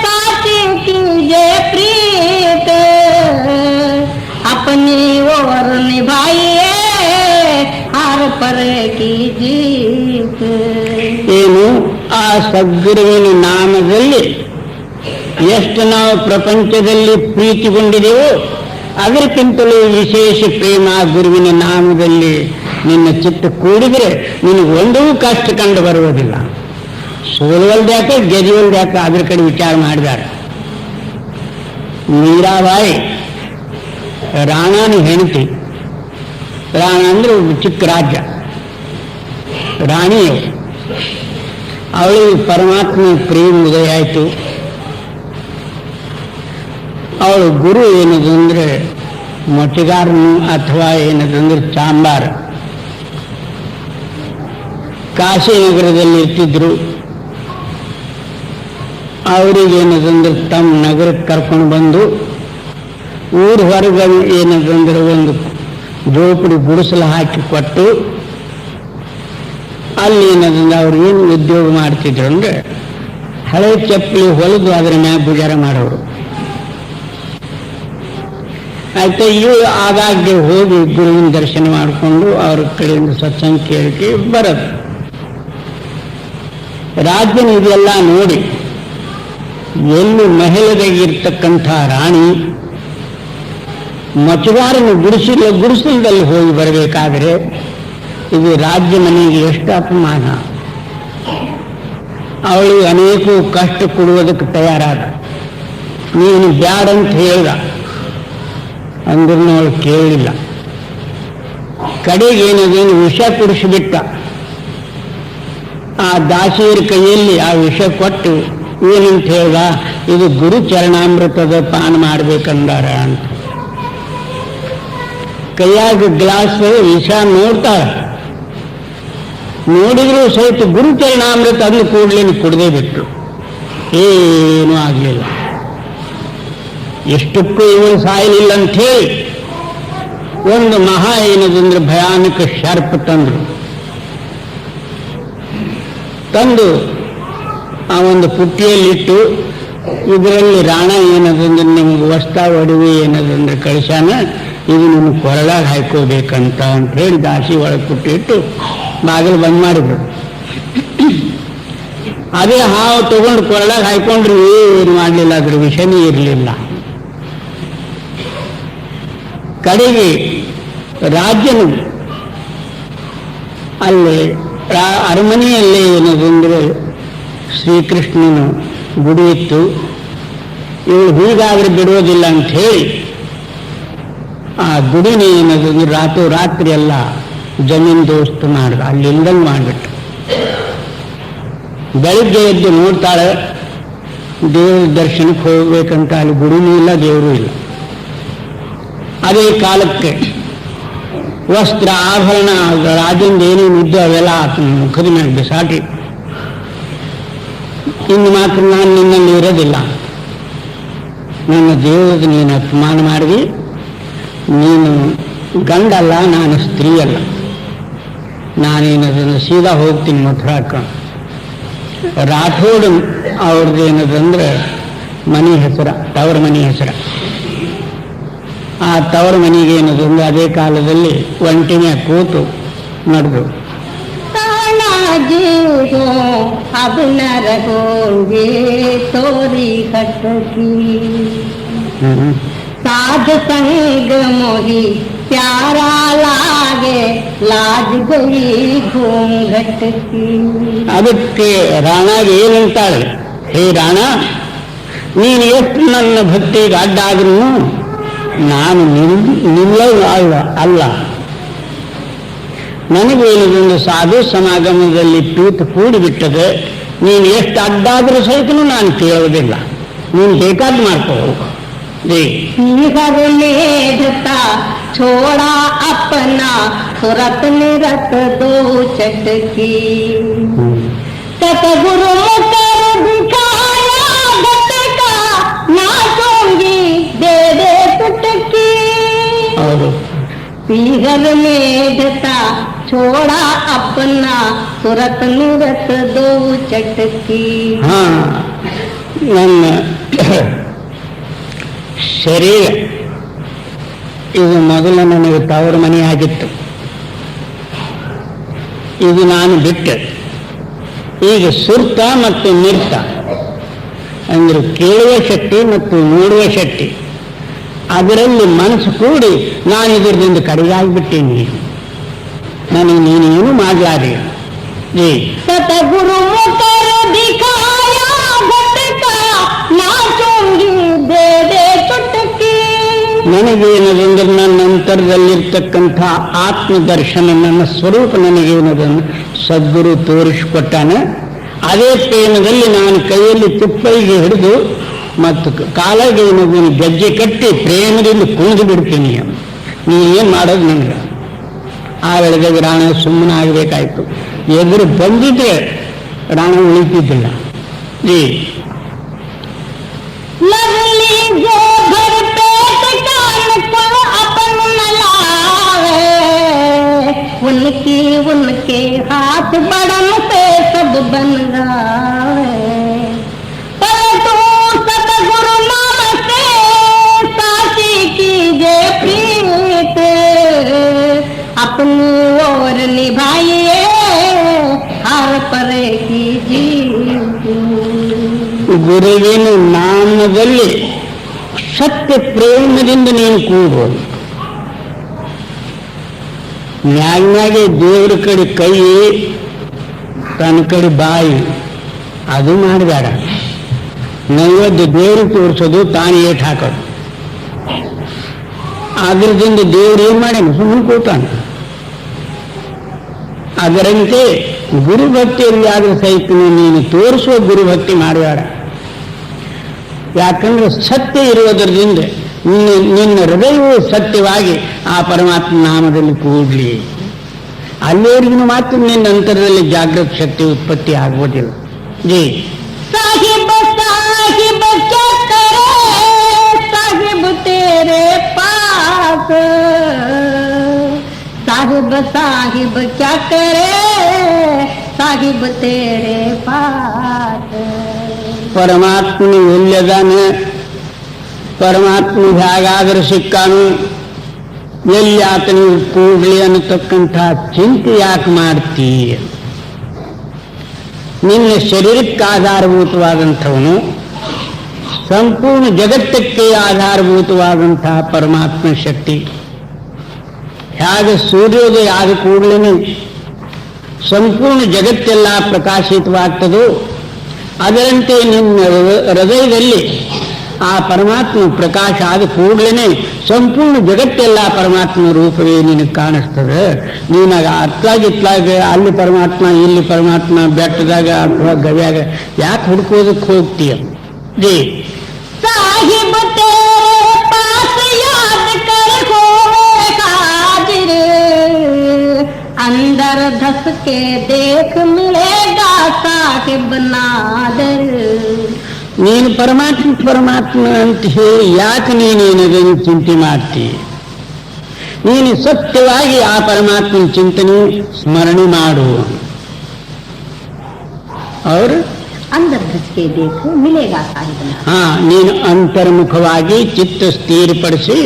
साथी कीजे प्रीत, अपनी ओर निभाइए हर पर की जीत. ಏನು ಆ ಸದ್ಗುರುವಿನ ನಾಮದಲ್ಲಿ ಎಷ್ಟು ನಾವು ಪ್ರಪಂಚದಲ್ಲಿ ಪ್ರೀತಿಗೊಂಡಿದೆವೋ ಅದಕ್ಕಿಂತಲೂ ವಿಶೇಷ ಪ್ರೇಮ ಗುರುವಿನ ನಾಮದಲ್ಲಿ ನಿನ್ನ ಚಿತ್ತ ಕೂಡಿದರೆ ನಿನಗೆ ಒಂದೂ ಕಷ್ಟ ಕಂಡು ಬರುವುದಿಲ್ಲ. ಸೋಲುವಲ್ದ್ಯಾಕೆ ಗೆದಿವಲ್ದ್ಯಾಕೆ ಅದ್ರ ಕಡೆ ವಿಚಾರ ಮಾಡಿದ್ದಾರೆ. ಮೀರಾಬಾಯಿ ರಾಣಾನ ಹೆಂಡತಿ. ರಾಣ ಅಂದ್ರೆ ಒಂದು ಚಿಕ್ಕ ರಾಜ್ಯ, ರಾಣಿಯವರು. ಅವಳಿಗೆ ಪರಮಾತ್ಮ ಪ್ರೇಮ ಉದಯ ಆಯಿತು. ಅವಳು ಗುರು ಏನದಂದ್ರೆ ಮೊಟ್ಟಿಗಾರನು ಅಥವಾ ಏನದಂದ್ರೆ ಚಾಂಬಾರ. ಕಾಶಿನಗರದಲ್ಲಿ ಇರ್ತಿದ್ರು. ಅವರಿಗೇನದಂದ್ರೆ ತಮ್ಮ ನಗರಕ್ಕೆ ಕರ್ಕೊಂಡು ಬಂದು ಊರು ಹೊರಗೆ ಏನದಂದ್ರೆ ಒಂದು ಜೋಪಡಿ ಗುಡಿಸಲು ಹಾಕಿ ಕೊಟ್ಟು ಅಲ್ಲಿ ಏನದಂದ್ರೆ ಅವ್ರು ಏನು ಉದ್ಯೋಗ ಮಾಡ್ತಿದ್ರು ಅಂದ್ರೆ ಹಳೆ ಚಪ್ಪಲಿ ಹೊಲಿದು ಅದರ ಮ್ಯಾಗ ಗುಜಾರ ಮಾಡೋರು. ಆಯ್ತು, ಇವಳು ಆಗಾಗ್ಗೆ ಹೋಗಿ ಗುರುವಿನ ದರ್ಶನ ಮಾಡಿಕೊಂಡು ಅವ್ರ ಕಡೆಯಿಂದ ಸತ್ಸಂಗ ಕೇಳಿಕೆ ಬರೋದು. ರಾಜನ ಇದೆಲ್ಲ ನೋಡಿ ಎಲ್ಲಿ ಮಹಿಳೆದಾಗಿರ್ತಕ್ಕಂಥ ರಾಣಿ ಮಚುಗಾರನ ಗುಡಿಸಲದಲ್ಲಿ ಹೋಗಿ ಬರಬೇಕಾದ್ರೆ ಇದು ರಾಜ್ಯ ಮನೆಗೆ ಎಷ್ಟು ಅಪಮಾನ. ಅವಳಿಗೆ ಅನೇಕ ಕಷ್ಟ ಕೊಡುವುದಕ್ಕೆ ತಯಾರಾದ. ನೀನು ಬ್ಯಾಡಂತ ಹೇಳ್ದ ಅಂದ್ರೂ ಅವಳು ಕೇಳಲಿಲ್ಲ. ಕಡೆಗೇನದೇನು ವಿಷ ಕುಡಿಸಿಬಿಟ್ಟ. ಆ ದಾಸಿಯರ ಕೈಯಲ್ಲಿ ಆ ವಿಷ ಕೊಟ್ಟು ಏನಂತ ಹೇಳ್ದ, ಇದು ಗುರು ಚರಣಾಮೃತದ ಪಾನ ಮಾಡ್ಬೇಕಂದಾರ ಅಂತ. ಕೈಯಾಗ ಗ್ಲಾಸ್ ವಿಷ ನೋಡ್ತಾಳೆ. ನೋಡಿದ್ರು ಸಹಿತ ಗುರು ಚರಣಾಮೃತ ಅಂದು ಕೂಡಲೇ ಕುಡದೇ ಬಿಟ್ರು. ಏನೂ ಆಗಲಿಲ್ಲ. ಎಷ್ಟಕ್ಕೂ ಇವನು ಸಾಯಲಿಲ್ಲ ಅಂತ ಹೇಳಿ ಒಂದು ಮಹಾ ಏನದಂದ್ರೆ ಭಯಾನಕ ಶಾರ್ಪ್ ತಂದು ಆ ಒಂದು ಪುಟ್ಟಿಯಲ್ಲಿಟ್ಟು ಇದರಲ್ಲಿ ರಾಣ ಏನದಂದ್ರೆ ನಿಮ್ಗೆ ವಸ್ತಾ ಒಡವೆ ಏನದಂದ್ರೆ ಕಳಿಸಾನ, ಇದು ನಿಮ್ಮ ಕೊರಳಾಗ ಹಾಕೋಬೇಕಂತ ಅಂತ ಹೇಳಿ ದಾಸಿ ಒಳಗೆ ಪುಟ್ಟಿ ಇಟ್ಟು ಬಾಗಿಲು ಬಂದ್ ಮಾಡಿದ್ರು. ಅದೇ ಹಾವು ತಗೊಂಡು ಕೊರಳಾಗ ಹಾಕೊಂಡ್ರು ಏನು ಮಾಡಲಿಲ್ಲ, ಅದ್ರ ವಿಷನೇ ಇರಲಿಲ್ಲ. ಕಡೆಗೆ ರಾಜ್ಯನು ಅಲ್ಲಿ ಅರಮನೆಯಲ್ಲೇ ಏನದಂದ್ರೆ ಶ್ರೀಕೃಷ್ಣನ ಗುಡಿ ಇತ್ತು. ಇವಳು ಹೀಗಾದ್ರೆ ಬಿಡೋದಿಲ್ಲ ಅಂತ ಹೇಳಿ ಆ ಗುಡಿನ ಏನದಂದ್ರೆ ರಾತ್ರಿ ಎಲ್ಲ ಜಮೀನು ದೋಸ್ತು ಮಾಡ್ದ, ಅಲ್ಲಿ ಇಲ್ದಂಗೆ ಮಾಡಿಬಿಟ್ಟು. ಬೆಳಿಗ್ಗೆ ಎದ್ದು ನೋಡ್ತಾಳೆ, ದೇವ್ರ ದರ್ಶನಕ್ಕೆ ಹೋಗ್ಬೇಕಂತ ಅಲ್ಲಿ ಗುಡಿನೂ ಇಲ್ಲ, ದೇವರು ಇಲ್ಲ. ಅದೇ ಕಾಲಕ್ಕೆ ವಸ್ತ್ರ ಆಭರಣ ರಾಜಂದ ಏನೇನು ಇದ್ದು ಅವೆಲ್ಲ ಆತನ ಮುಖದ ಮೇಲೆ ಬಿಸಾಟಿ, ಇನ್ನು ಮಾತ್ರ ನಾನು ನಿನ್ನಲ್ಲಿ ಇರೋದಿಲ್ಲ, ನನ್ನ ದೇವರದ ನೀನು ಅಪಮಾನ ಮಾಡಿದಿ, ನೀನು ಗಂಡಲ್ಲ, ನಾನು ಸ್ತ್ರೀ ಅಲ್ಲ, ನಾನೇನದನ್ನು ಸೀದಾ ಹೋಗ್ತೀನಿ ಮಥುರಾಕ. ರಾಠೋಡ್ ಅವ್ರದ್ದು ಏನದಂದ್ರೆ ಮನೆ ಹೆಸರ, ತವರ ಮನೆ ಹೆಸರ. ಆ ತವರ ಮನೆಗೆ ಏನದಂದ್ರೆ ಅದೇ ಕಾಲದಲ್ಲಿ ಒಂಟಿನ ಕೂತು ನಡೆದು अब न रहोगे तोरी हटकी साध संग मोही प्यारा लागे लाज गई घूंघट की. ಅದಕ್ಕೆ ರಾಣಾಗೆ ಏನಂತಾಳೆ, ಹೇ ರಾಣ, ನೀನು ಎಷ್ಟು ನನ್ನ ಭಕ್ತಿಗೆ ಅಡ್ಡಾದ್ರೂ ನಾನು ನಿಲ್ಲವ ಅಲ್ಲ. ನನಗೇನದೊಂದು ಸಾಧು ಸಮಾಗಮದಲ್ಲಿ ಪ್ರೀತ ಕೂಡಿಬಿಟ್ಟದೆ, ನೀನು ಎಷ್ಟು ಅಡ್ಡಾದರೂ ಸಹಿತನೂ ನಾನು ಕೇಳೋದಿಲ್ಲ, ನೀನು ಬೇಕಾದ್ ಮಾಡ್ಕೋ. छोड़ा अपना सुरत निरत दो चटकी सतगुरु मुकर दिखाया गत का नाचूंगी दे दे टुटकी पीहर में धता छोड़ा अपना सुरत निरत दो चटकी. ನನ್ನ ಶರೀರ ಇದು ಮೊದಲು ನನಗೆ ತವರ ಮನೆ ಆಗಿತ್ತು, ಇದು ನಾನು ಬಿಟ್ಟೆ. ಈಗ ಸುರ್ತ ಮತ್ತು ನಿರ್ತ ಅಂದ್ರೆ ಕೇಳುವ ಶಕ್ತಿ ಮತ್ತು ನೋಡುವ ಶಕ್ತಿ, ಅದರಲ್ಲಿ ಮನಸ್ಸು ಕೂಡಿ ನಾನು ಇದರಿಂದ ಕಡೆಗಾಗಿಬಿಟ್ಟೇನೆ. ನನಗೆ ನೀನೇನು ಮಾಡಲಾರೆ. ಸತಗುರು ಮುಖರ ದಿಖಾಯ ಭಟ್ಟ ನಾಚೂಂಗಿ ದೇ ದೇ ಚುಟಕಿ. ನನಗೇನದಂದ್ರೆ ನನ್ನ ಅಂತರದಲ್ಲಿರ್ತಕ್ಕಂಥ ಆತ್ಮದರ್ಶನ, ನನ್ನ ಸ್ವರೂಪ ನನಗೇನದನ್ನು ಸದ್ಗುರು ತೋರಿಸಿಕೊಟ್ಟಾನೆ. ಅದೇ ಪ್ರೇಮದಲ್ಲಿ ನಾನು ಕೈಯಲ್ಲಿ ತಿಪ್ಪೈಗೆ ಹಿಡಿದು ಮತ್ತು ಕಾಲಿಗೆ ಮಗುವಿನ ಗೆಜ್ಜೆ ಕಟ್ಟಿ ಪ್ರೇಮದಿಂದ ಕುಣಿದು ಬಿಡ್ತೀನಿ. ನೀ ಏನು ಮಾಡೋದು ನನಗೆ? ಆ ವೇಳೆದಾಗ ರಾಣ ಸುಮ್ಮನೆ ಆಗಬೇಕಾಯ್ತು. ಎದುರು ಬಂದಿದ್ರೆ ರಾಣ ಉಳಿತಿದ್ದಿಲ್ಲ. ಈ लवली जो भर पेट कान को अपन न लावे, उनकी उनके हाथ बड़न से सब बन गावे। पर तू सतगुरु नाम से साची कीजे प्रीत, अपनी ओर निभाइए हर परे की जीत। ಗುರುವಿನ ನಾಮದಲ್ಲಿ ಸತ್ಯ ಪ್ರೇಮದಿಂದ ನೀನು ಕೂಡುವುದು. ಮ್ಯಾಗ್ನಾಗೆ ದೇವರ ಕಡೆ ಕೈ, ತನ್ನ ಕಡೆ ಬಾಯಿ ಅದು ಮಾಡಬೇಡ. ನೈವೇದ್ಯ ದೇವರು ತೋರಿಸೋದು, ತಾನು ಏಟು ಹಾಕೋದು. ಅದರಿಂದ ದೇವರು ಏನು ಮಾಡ್ಯಾನ? ಸುಮ್ಮನೆ ಕೂತಾನೆ. ಅದರಂತೆ ಗುರುಭಕ್ತಿಯಲ್ಲಿ ಆದರೂ ಸಹಿತ ನೀನು ತೋರಿಸುವ ಗುರುಭಕ್ತಿ ಮಾಡಬೇಡ. ಯಾಕಂದ್ರೆ ಸತ್ಯ ಇರುವುದರಿಂದ ನಿನ್ನ ಹೃದಯವೂ ಸತ್ಯವಾಗಿ ಆ ಪರಮಾತ್ಮ ನಾಮದಲ್ಲಿ ಕೂಡಲಿ. ಅಲ್ಲಿವರೆಗೂ ಮಾತ್ರ ನಿನ್ನ ಅಂತರದಲ್ಲಿ ಜಾಗೃತ ಶಕ್ತಿ ಉತ್ಪತ್ತಿ ಆಗುವುದಿಲ್ಲ. ಜಿ ಸಾಹಿಬ ಸಾಹಿಬ ಕ್ಯಾ ಕರೆ ಸಾಹಿಬ ತೇರೆ ಪಾಸ್, ಸಾಹಿಬ ಸಾಹಿಬ ಕ್ಯಾ ಕರೆ ಸಾಹಿಬ ತೇರೆ ಪಾಸ್. ಪರಮಾತ್ಮನು ಎಲ್ಲಿದ್ದಾನೆ, ಪರಮಾತ್ಮ ಹೇಗಾದರೂ ಸಿಕ್ಕಾನು, ಎಲ್ಲಿ ಆತನಿಗೆ ಕೂಡಲಿ ಅನ್ನತಕ್ಕಂಥ ಚಿಂತೆ ಯಾಕೆ ಮಾಡ್ತೀ? ನಿನ್ನ ಶರೀರಕ್ಕೆ ಆಧಾರಭೂತವಾದಂಥವನು, ಸಂಪೂರ್ಣ ಜಗತ್ತಕ್ಕೆ ಆಧಾರಭೂತವಾದಂತಹ ಪರಮಾತ್ಮ ಶಕ್ತಿ ಹೇಗೆ ಸೂರ್ಯೋದಯ ಆದ ಕೂಡಲೇ ಸಂಪೂರ್ಣ ಜಗತ್ತೆಲ್ಲ ಪ್ರಕಾಶಿತವಾಗ್ತದೋ ಅದರಂತೆ ನಿಮ್ಮ ಹೃದಯದಲ್ಲಿ ಆ ಪರಮಾತ್ಮ ಪ್ರಕಾಶ ಆದ ಕೂಡಲೇ ಸಂಪೂರ್ಣ ಜಗತ್ತೆಲ್ಲ ಪರಮಾತ್ಮನ ರೂಪವೇ ನಿನಗೆ ಕಾಣಿಸ್ತದೆ. ನೀನಾಗ ಅತ್ಲಾಗಿತ್ಲಾಗ ಅಲ್ಲಿ ಪರಮಾತ್ಮ ಇಲ್ಲಿ ಪರಮಾತ್ಮ ಬೆಟ್ಟದಾಗ ಅಥವಾ ಗವ್ಯಾಗ ಯಾಕೆ ಹುಡ್ಕೋದಕ್ಕೆ ಹೋಗ್ತೀಯ? ಜೀ ಸಾಹಿಬ ತೇರೆ ಪಾಸ್ ಯಾದ ಕರ್ ಹೋವೆ ಹಾಜಿರ್, अंदर धस के देख मिलेगा साहिब नादर. ನೀನು ಪರಮಾತ್ಮ ಪರಮಾತ್ಮ ಅಂತ ಹೇಳಿ ಯಾಕೆ ನೀನೇನದನ್ನು ಚಿಂತೆ ಮಾಡ್ತೀಯ? ನೀನು ಸತ್ಯವಾಗಿ ಆ ಪರಮಾತ್ಮನ ಚಿಂತನೆ ಸ್ಮರಣೆ ಮಾಡು. ಅವರು अंदर धस के देख मिलेगा साहिब नादर. ನೀನು ಅಂತರ್ಮುಖವಾಗಿ ಚಿತ್ತ ಸ್ಥಿರಪಡಿಸಿ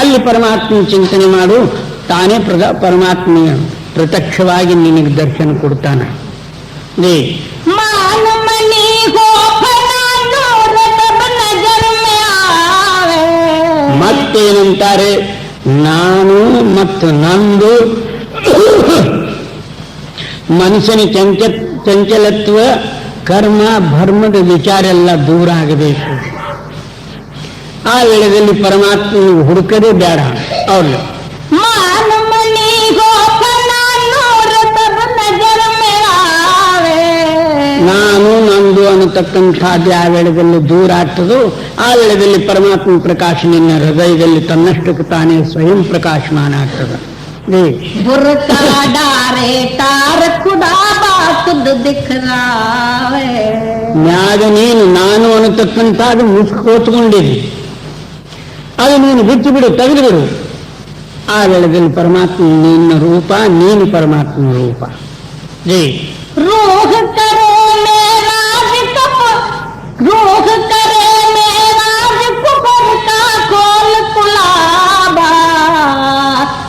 ಅಲ್ಲಿ ಪರಮಾತ್ಮನ ಚಿಂತನೆ ಮಾಡು. ತಾನೇ ಪರಮಾತ್ಮ ಪ್ರತ್ಯಕ್ಷವಾಗಿ ನಿನಗೆ ದರ್ಶನ ಕೊಡ್ತಾನೆ. मान मनी हो फना नूर तब नजर में आवे. ಮತ್ತೇನಂತಾರೆ? ನಾನು ಮತ್ತು ನಂದು ಮನುಷ್ಯನ ಚಂಚಲತ್ವ, ಕರ್ಮ ಭರ್ಮದ ವಿಚಾರ ಎಲ್ಲ ದೂರ ಆಗಬೇಕು. ಆ ವೇಳೆಯಲ್ಲಿ ಪರಮಾತ್ಮ ಹುಡುಕದೇ ಬೇಡ. ಅವ್ರು मान मनी हो फना नूर तब नजर में आवे. ನಾನು ನಂದು ಅನ್ನತಕ್ಕಂಥದ್ದು ಯಾವ ವೇಳೆಯಲ್ಲಿ ದೂರ ಆಗ್ತದೋ ಆ ವೇಳೆಯಲ್ಲಿ ಪರಮಾತ್ಮ ಪ್ರಕಾಶ ನಿನ್ನ ಹೃದಯದಲ್ಲಿ ತನ್ನಷ್ಟಕ್ಕೆ ತಾನೇ ಸ್ವಯಂ ಪ್ರಕಾಶಮಾನ ಆಗ್ತದೆ. बुरका डारे तार खुदा बाखुद दिख रावे. ಮ್ಯಾಗ ನೀನು ನಾನು ಅನ್ನತಕ್ಕಂಥದ್ದು ಮುಸ್ಕೋತ್ಕೊಂಡಿರಿ, ಅದು ನೀನು ಬಿಟ್ಟು ಬಿಡು, ತೆಗೆದು ಬಿಡು. ಆ ವೇಳೆಯಲ್ಲಿ ಪರಮಾತ್ಮ ನಿನ್ನ ರೂಪ, ನೀನು ಪರಮಾತ್ಮನ ರೂಪ. ಜೈ रूह करे मेराज कप, रूह करे मेराज कुबर का खोल कुलाबा.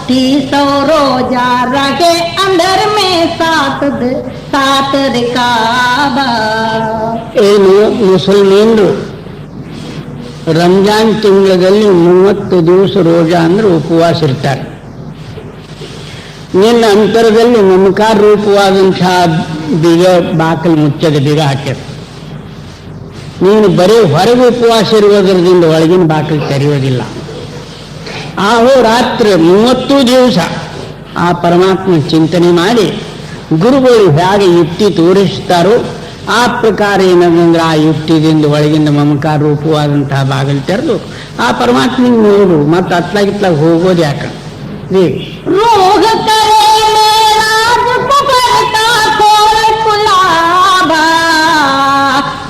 300 रोजा रहे अंदर में सात रिकाबा. ಏನು ಮುಸಲ್ಮಾನರು ರಂಜಾನ್ ತಿಂಗಳಲ್ಲಿ 30 ದಿವಸ ರೋಜಾ ಅಂದ್ರೆ ಉಪವಾಸ ಇರ್ತಾರೆ. ನಿನ್ನ ಅಂತರದಲ್ಲಿ ಮಮಕಾರ ರೂಪವಾದಂತಹ ಬೀಗ ಬಾಕಲು ಮುಚ್ಚದ ಬೀಗ ಹಾಕ್ಯಾರ. ನೀನು ಬರೀ ಹೊರಗೆ ಉಪವಾಸ ಇರುವುದರಿಂದ ಒಳಗಿನ ಬಾಕಲು ತೆರೆಯೋದಿಲ್ಲ. ರಾತ್ರಿ 30 ದಿವಸ ಆ ಪರಮಾತ್ಮ ಚಿಂತನೆ ಮಾಡಿ ಗುರುಗಳು ಹೇಗೆ ಯುಕ್ತಿ ತೋರಿಸ್ತಾರೋ ಆ ಪ್ರಕಾರ ಏನಂದ್ರೆ ಆ ಯುಕ್ತಿದಿಂದ ಒಳಗಿಂದ ಮಮಕಾರ ರೂಪವಾದಂತಹ ಬಾಗಿಲು ತೆರೆದು ಆ ಪರಮಾತ್ಮನಿಗೆ ನೋಡು, ಮತ್ತು ಅತ್ಲಾಗಿತ್ಲಾಗ ಹೋಗೋದು ಯಾಕೆ? रोग करे मेरा पुकारता खोल गुलाबा,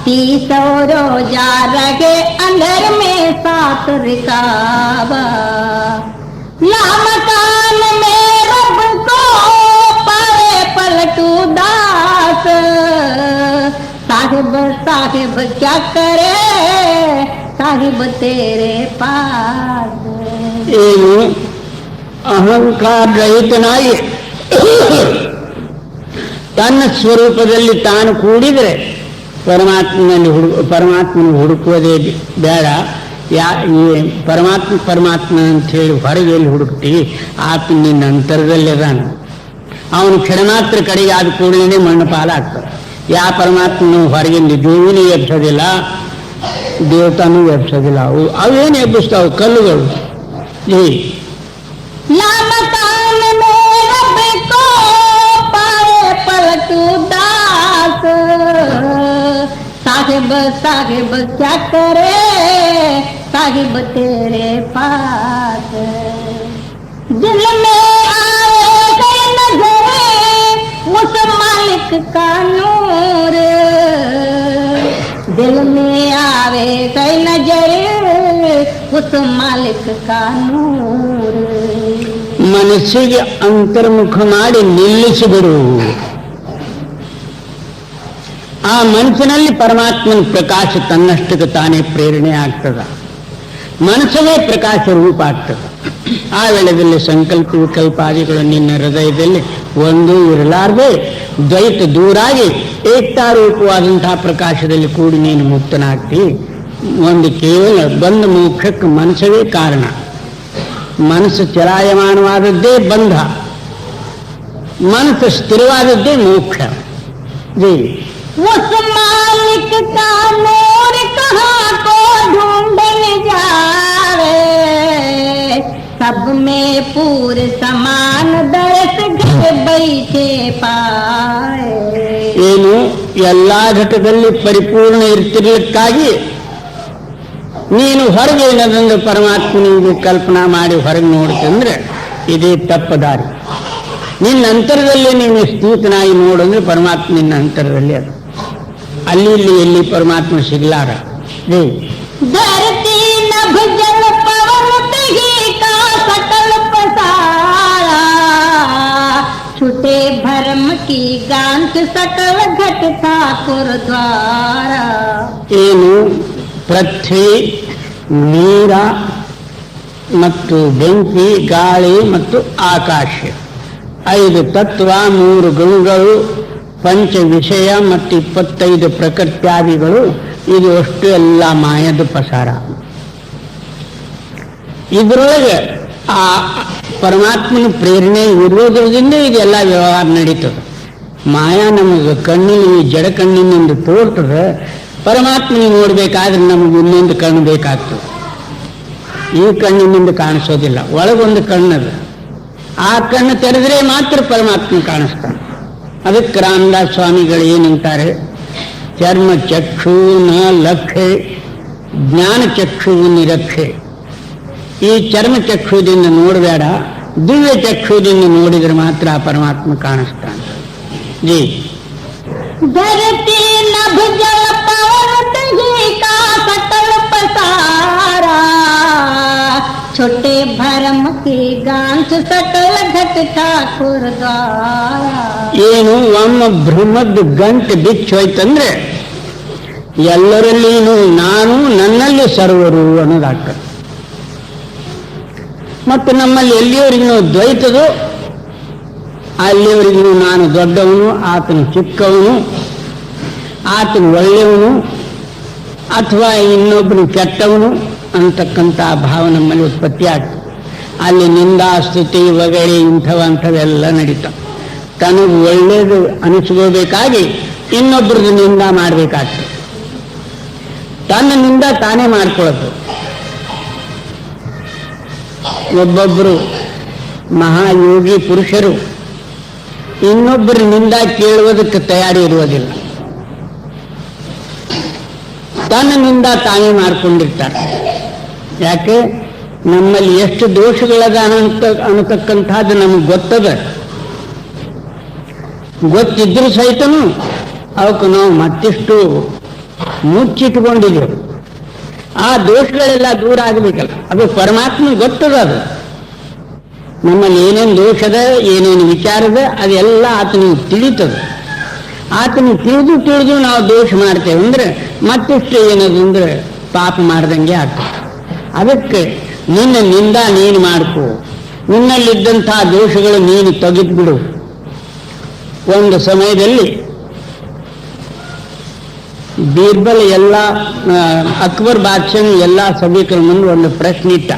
300 रोजा रहे अंदर में 7 रिकाबा, लामकान में रब को पाए पलटू दास, साहिब साहिब क्या करे साहिब तेरे पास. ಏನು ಅಹಂಕಾರ ರಹಿತನಾಗಿ ತನ್ನ ಸ್ವರೂಪದಲ್ಲಿ ತಾನು ಕೂಡಿದರೆ ಪರಮಾತ್ಮನ ಹುಡುಕುವುದೇ ಬೇಡ. ಈ ಪರಮಾತ್ಮ ಅಂತ ಹೇಳಿ ಹೊರಗೆ ಎಲ್ಲಿ ಹುಡುಕ್ತೀವಿ? ಆತ ನಿನ್ನ ಅಂತರದಲ್ಲಿ ಅದಾನ. ಅವನು ಕ್ಷಣಮಾತ್ರ ಕಡೆಗೆ ಆದ ಕೂಡಲೇ ಮಣ್ಣು ಪಾಲಾಗ್ತದೆ. ಯಾವ ಪರಮಾತ್ಮನು ಹೊರಗಿಂದ ಜೀವಿನೂ ಎಬ್ಸೋದಿಲ್ಲ, ದೇವತಾನೂ ಎಬ್ಸೋದಿಲ್ಲ. ಅವೇನು ಎಬ್ಬಿಸ್ತಾವು? ಕಲ್ಲುಗಳು. लामकान में रब को पाए पलटू दास, साहिब साहिब क्या करे साहिब तेरे पास. दिल में आए गए नजरे उस मालिक का नूर, दिल में आवे गए नजरे उस मालिक का नूर. ಮನಸ್ಸಿಗೆ ಅಂತರ್ಮುಖ ಮಾಡಿ ನಿಲ್ಲಿಸಿಬಿಡು. ಆ ಮನಸ್ಸಿನಲ್ಲಿ ಪರಮಾತ್ಮನ ಪ್ರಕಾಶ ತನ್ನಷ್ಟಕ್ಕೆ ತಾನೇ ಪ್ರೇರಣೆ ಆಗ್ತದ. ಮನಸ್ಸವೇ ಪ್ರಕಾಶ ರೂಪ ಆಗ್ತದೆ. ಆ ವೇಳೆಯಲ್ಲಿ ಸಂಕಲ್ಪ ವಿಕಲ್ಪಾದಿಗಳು ನಿನ್ನ ಹೃದಯದಲ್ಲಿ ಒಂದೂ ಇರಲಾರದೆ ದ್ವೈತ ದೂರಾಗಿ ಏಕ್ತಾರೂಪವಾದಂತಹ ಪ್ರಕಾಶದಲ್ಲಿ ಕೂಡಿ ನೀನು ಮುಕ್ತನಾಗ್ತಿ. ಒಂದು ಕೇವಲ ಬಂಧ ಮೋಕ್ಷಕ್ಕೆ ಮನಸ್ಸವೇ ಕಾರಣ. ಮನಸ್ಸು ಚಲಾಯಮಾನವಾದದ್ದೇ ಬಂಧ, ಮನಸ್ಸು ಸ್ಥಿರವಾದದ್ದೇ ಮೋಕ್ಷ. उस मालिक का नूर कहाँ को ढूंढने जावे, सब में पूरे समान दर्श घर बैठे पाए. ಏನು ಎಲ್ಲಾ ಘಟದಲ್ಲಿ ಪರಿಪೂರ್ಣ ಇರ್ತಿರ್ಲಿಕ್ಕಾಗಿ ನೀನು ಹೊರಗೆ ಏನದಂದ್ರೆ ಪರಮಾತ್ಮನಿಗೆ ಕಲ್ಪನಾ ಮಾಡಿ ಹೊರಗೆ ನೋಡ್ತಂದ್ರೆ ಇದೇ ತಪ್ಪ ದಾರಿ. ನಿನ್ನ ಅಂತರದಲ್ಲಿ ನೀನು ಸ್ಥಿತನಾಗಿ ನೋಡಂದ್ರೆ ಪರಮಾತ್ಮ ನಿನ್ನ ಅಂತರದಲ್ಲಿ ಅದು. ಅಲ್ಲಿ ಇಲ್ಲಿ ಎಲ್ಲಿ ಪರಮಾತ್ಮ ಸಿಗ್ಲಾರ. धरती नभ जल पवन तही का सकल पसारा, छुटे भरम की गांठ सकल घट ठाकुर द्वारा. ಏನು ಪೃಥ್ವಿ, ನೀರ ಮತ್ತು ಬೆಂಕಿ, ಗಾಳಿ ಮತ್ತು ಆಕಾಶ, 5 ತತ್ವ, 3 ಗುಣಗಳು, ಪಂಚ ವಿಷಯ ಮತ್ತು 25 ಪ್ರಕೃತ್ಯಾದಿಗಳು, ಇದು ಅಷ್ಟು ಎಲ್ಲ ಮಾಯದ ಪಸಾರ. ಇದರೊಳಗೆ ಆ ಪರಮಾತ್ಮನ ಪ್ರೇರಣೆ ಇರೋದ್ರಿಂದ ಇದೆಲ್ಲ ವ್ಯವಹಾರ ನಡೀತದೆ. ಮಾಯಾ ನಮಗೆ ಕಣ್ಣಿನ ಈ ಜಡ ಕಣ್ಣಿನಿಂದ ತೋರ್ತದೆ. ಪರಮಾತ್ಮನಿಗೆ ನೋಡ್ಬೇಕಾದ್ರೆ ನಮಗೆ ಇನ್ನೊಂದು ಕಣ್ಣು ಬೇಕಾಗ್ತದೆ. ಈ ಕಣ್ಣಿನಿಂದ ಕಾಣಿಸೋದಿಲ್ಲ. ಒಳಗೊಂದು ಕಣ್ಣದು, ಆ ಕಣ್ಣು ತೆರೆದ್ರೆ ಮಾತ್ರ ಪರಮಾತ್ಮ ಕಾಣಿಸ್ತಾನೆ. ಅದಕ್ಕೆ ರಾಮದಾಸ್ ಸ್ವಾಮಿಗಳು ಏನಂತಾರೆ, ಚರ್ಮ ಚಕ್ಷು ನ ಲಕ್ಷೆ ಜ್ಞಾನ ಚಕ್ಷು ನಿರಕ್ಷೆ. ಈ ಚರ್ಮ ಚಕ್ಷುದಿಂದ ನೋಡಬೇಡ, ದಿವ್ಯ ಚಕ್ಷುದಿಂದ ನೋಡಿದ್ರೆ ಮಾತ್ರ ಆ ಪರಮಾತ್ಮ ಕಾಣಿಸ್ತಾನೆ. ಜಿ धरती नभ जल पवन तही का सकल पसारा, छोटे भरम की गांठ सकल घट ठाकुर द्वारा. ಏನು ಒಮ್ಮ ಭ್ರಮದ ಗಂಟು ಬಿಚ್ಚೋಯ್ತಂದ್ರೆ ಎಲ್ಲರಲ್ಲಿನೂ ನಾನು, ನನ್ನಲ್ಲಿ ಸರ್ವರು ಅನ್ನೋದಾಗ್ತದೆ. ಮತ್ತು ನಮ್ಮಲ್ಲಿ ಎಲ್ಲಿಯವರೆಗೂ ದ್ವೈತದು ಅಲ್ಲಿಯವರೆಗೂ ನಾನು ದೊಡ್ಡವನು, ಆತನು ಚಿಕ್ಕವನು, ಆತನು ಒಳ್ಳೆಯವನು ಅಥವಾ ಇನ್ನೊಬ್ಬನು ಕೆಟ್ಟವನು ಅಂತಕ್ಕಂಥ ಭಾವ ನಮ್ಮಲ್ಲಿ ಉತ್ಪತ್ತಿ ಆಗ್ತದೆ. ಅಲ್ಲಿ ನಿಂದಾ ಸ್ತುತಿ ವಗಳೆ ಇಂಥವೆಲ್ಲ ನಡೀತಾವೆ. ತನಗೆ ಒಳ್ಳೇದು ಅನಿಸ್ಕೋಬೇಕಾಗಿ ಇನ್ನೊಬ್ಬರದ್ದು ನಿಂದ ಮಾಡಬೇಕಾಗ್ತದೆ. ತನ್ನ ನಿಂದ ತಾನೇ ಮಾಡ್ಕೊಳ್ಳೋದು. ಒಬ್ಬೊಬ್ಬರು ಮಹಾಯೋಗಿ ಪುರುಷರು ಇನ್ನೊಬ್ಬರ ನಿಂದ ಕೇಳುವುದಕ್ಕೆ ತಯಾರಿ ಇರುವುದಿಲ್ಲ. ತನ್ನಿಂದ ತಾನೇ ಮಾಡಿಕೊಂಡಿರ್ತಾರೆ. ಯಾಕೆ? ನಮ್ಮಲ್ಲಿ ಎಷ್ಟು ದೋಷಗಳದ ಅನ್ನತಕ್ಕಂಥದ್ದು ನಮಗೆ ಗೊತ್ತದ. ಗೊತ್ತಿದ್ರೂ ಸಹಿತನು ಅವಕ್ಕೆ ನಾವು ಮತ್ತಿಷ್ಟು ಮುಚ್ಚಿಟ್ಕೊಂಡಿದ್ದೇವೆ. ಆ ದೋಷಗಳೆಲ್ಲ ದೂರ ಆಗಬೇಕಲ್ಲ. ಅದು ಪರಮಾತ್ಮ ಗೊತ್ತದ. ಅದು ನಮ್ಮಲ್ಲಿ ಏನೇನು ದೋಷದ, ಏನೇನು ವಿಚಾರದ, ಅದೆಲ್ಲ ಆತನಿಗೆ ತಿಳಿತದೆ. ಆತನಿಗೆ ತಿಳಿದು ನಾವು ದೋಷ ಮಾಡ್ತೇವೆ ಅಂದ್ರೆ ಮತ್ತಿಷ್ಟು ಏನದು ಅಂದ್ರೆ ಪಾಪ ಮಾಡ್ದಂಗೆ ಆಗ್ತದೆ. ಅದಕ್ಕೆ ನಿನ್ನಿಂದ ನೀನು ಮಾಡ್ಕೋ, ನಿನ್ನಲ್ಲಿದ್ದಂತಹ ದೋಷಗಳು ನೀನು ತೆಗೆದುಬಿಡು. ಒಂದು ಸಮಯದಲ್ಲಿ ಬೀರ್ಬಲ್ ಎಲ್ಲ ಅಕ್ಬರ್ ಬಾದ್ಶಾಹ್ ಎಲ್ಲ ಸಭಿಕರ ಮುಂದೆ ಒಂದು ಪ್ರಶ್ನೆ ಇಟ್ಟ.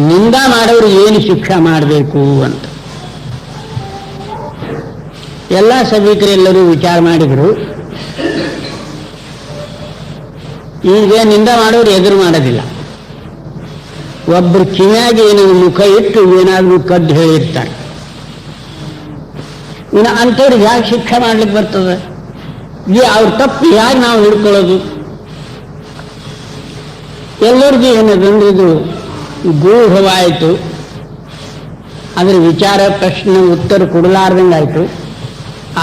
ನಿಂದ ಮಾಡೋರು ಏನು ಶಿಕ್ಷಾ ಮಾಡಬೇಕು ಅಂತ. ಎಲ್ಲ ಸಭಿಕರೆಲ್ಲರೂ ವಿಚಾರ ಮಾಡಿದ್ರು. ಈಗ ನಿಂದ ಮಾಡೋರು ಎದುರು ಮಾಡೋದಿಲ್ಲ. ಒಬ್ಬರು ಕಿವಿಯಾಗಿ ಏನಾದ್ರು ಮುಖ ಇಟ್ಟು ಏನಾದರೂ ಕದ್ದು ಹೇಳಿರ್ತಾರೆ. ಇನ್ನು ಅಂಥವ್ರಿಗೆ ಹೇಗೆ ಶಿಕ್ಷೆ ಮಾಡ್ಲಿಕ್ಕೆ ಬರ್ತದೆ? ಅವ್ರ ತಪ್ಪು ಹೇಗೆ ನಾವು ಹಿಡ್ಕೊಳ್ಳೋದು? ಎಲ್ಲರಿಗೂ ಏನದಂದ್ರೆ ಇದು ಗೂಢವಾಯಿತು. ಅದ್ರ ವಿಚಾರ ಪ್ರಶ್ನೆ ಉತ್ತರ ಕೊಡಲಾರ್ದಂಗಾಯ್ತು.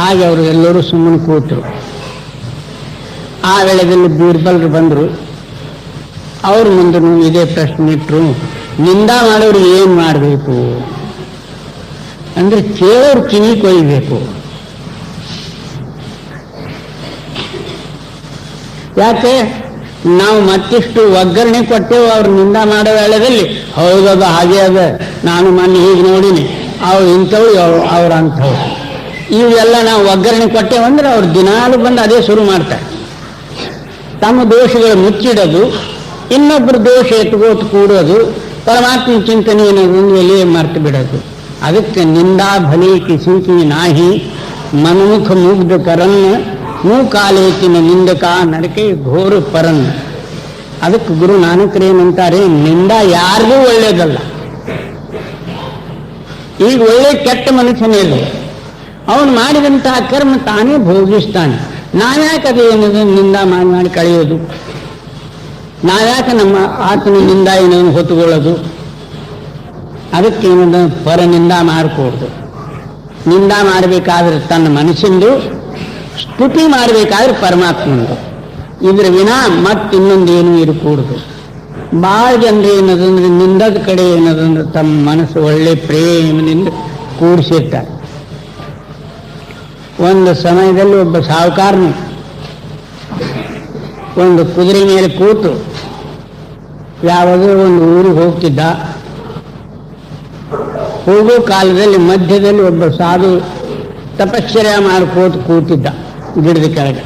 ಆಗ ಅವರು ಎಲ್ಲರೂ ಸುಮ್ಮನೆ ಕೂತರು. ಆ ವೇಳೆಯಲ್ಲಿ ಬೀರ್ಬಲ್ರು ಬಂದರು. ಅವ್ರ ಮುಂದೆ ಇದೇ ಪ್ರಶ್ನೆ ಇಟ್ಟರು, ನಿಂದ ಮಾಡೋರು ಏನು ಮಾಡಬೇಕು ಅಂದ್ರೆ ಕೇಳೋರು ಕಿವಿ ಕೊಯ್ಬೇಕು. ಯಾಕೆ? ನಾವು ಮತ್ತಿಷ್ಟು ಒಗ್ಗರಣೆ ಕೊಟ್ಟೆವು ಅವ್ರ ನಿಂದ ಮಾಡೋ ವೇಳೆಯಲ್ಲಿ. ಹೌದದು ಹಾಗೆ ಅದ, ನಾನು ಮೊನ್ನೆ ಹೀಗೆ ನೋಡಿನಿ, ಅವ್ರು ಇಂಥವ್ರು ಅವ್ರು ಅಂಥವ್ರು. ಇವೆಲ್ಲ ನಾವು ಒಗ್ಗರಣೆ ಕೊಟ್ಟೇವಂದ್ರೆ ಅವ್ರು ದಿನಾಲು ಬಂದು ಅದೇ ಶುರು ಮಾಡ್ತಾರೆ. ತಮ್ಮ ದೋಷಗಳು ಮುಚ್ಚಿಡೋದು, ಇನ್ನೊಬ್ಬರು ದೋಷ ಎತ್ಕೋತು ಕೂಡೋದು, ಪರಮಾತ್ಮ ಚಿಂತನೆ ಏನದು ಎಲ್ಲಿ ಮರ್ತು ಬಿಡೋದು. ಅದಕ್ಕೆ ನಿಂದಾ ಭಲಿ ಕಿಸಿಕಿ ನಾಹಿ ಮನ್ಮುಖ ಮುಗ್ಧ ಕರನ್ನ ಮೂಕಾಲೇತಿನ ನಿಂದಕ ನರಕೆ ಘೋರ ಪರನ್. ಅದಕ್ಕೆ ಗುರು ನಾನಕರೇನಂತಾರೆ, ನಿಂದ ಯಾರಿಗೂ ಒಳ್ಳೇದಲ್ಲ. ಈಗ ಒಳ್ಳೆ ಕೆಟ್ಟ ಮನುಷ್ಯನೇ ಇಲ್ಲ, ಅವನು ಮಾಡಿದಂತಹ ಕರ್ಮ ತಾನೇ ಭೋಗಿಸ್ತಾನೆ. ನಾವ್ಯಾಕೆ ಅದೇನದು ನಿಂದ ಮಾಡಿ ಕಳೆಯೋದು? ನಾವ್ಯಾಕೆ ನಮ್ಮ ಆತನಿಂದ ಏನನ್ನು ಹೊತ್ತುಕೊಳ್ಳೋದು? ಅದಕ್ಕೆ ಏನಂದ ಪರನಿಂದ ಮಾಡಿಕೊಡ್ದು. ನಿಂದ ಮಾಡಬೇಕಾದ್ರೆ ತನ್ನ ಮನಸ್ಸಿಂದು, ಸ್ತುತಿ ಮಾಡಬೇಕಾದ್ರೆ ಪರಮಾತ್ಮಂದು. ಇದ್ರ ವಿನಾ ಮತ್ತಿನ್ನೊಂದೇನು ಇರಕೂಡದು. ಭಾಳ ಜನರು ಏನದಂದ್ರೆ ನಿಂದದ ಕಡೆ ಏನದಂದ್ರೆ ತಮ್ಮ ಮನಸ್ಸು ಒಳ್ಳೆ ಪ್ರೇಮದಿಂದ ಕೂಡಿಸಿರ್ತಾರೆ. ಒಂದು ಸಮಯದಲ್ಲಿ ಒಬ್ಬ ಸಾಹುಕಾರನು ಒಂದು ಕುದುರೆ ಮೇಲೆ ಕೂತು ಯಾವುದೋ ಒಂದು ಊರಿಗೆ ಹೋಗ್ತಿದ್ದ. ಹೋಗೋ ಕಾಲದಲ್ಲಿ ಮಧ್ಯದಲ್ಲಿ ಒಬ್ಬ ಸಾಧು ತಪಶ್ಚರ್ಯ ಮಾಡ್ಕೋತ ಕೂತಿದ್ದ ಗಿಡದ ಕೆಳಗೆ.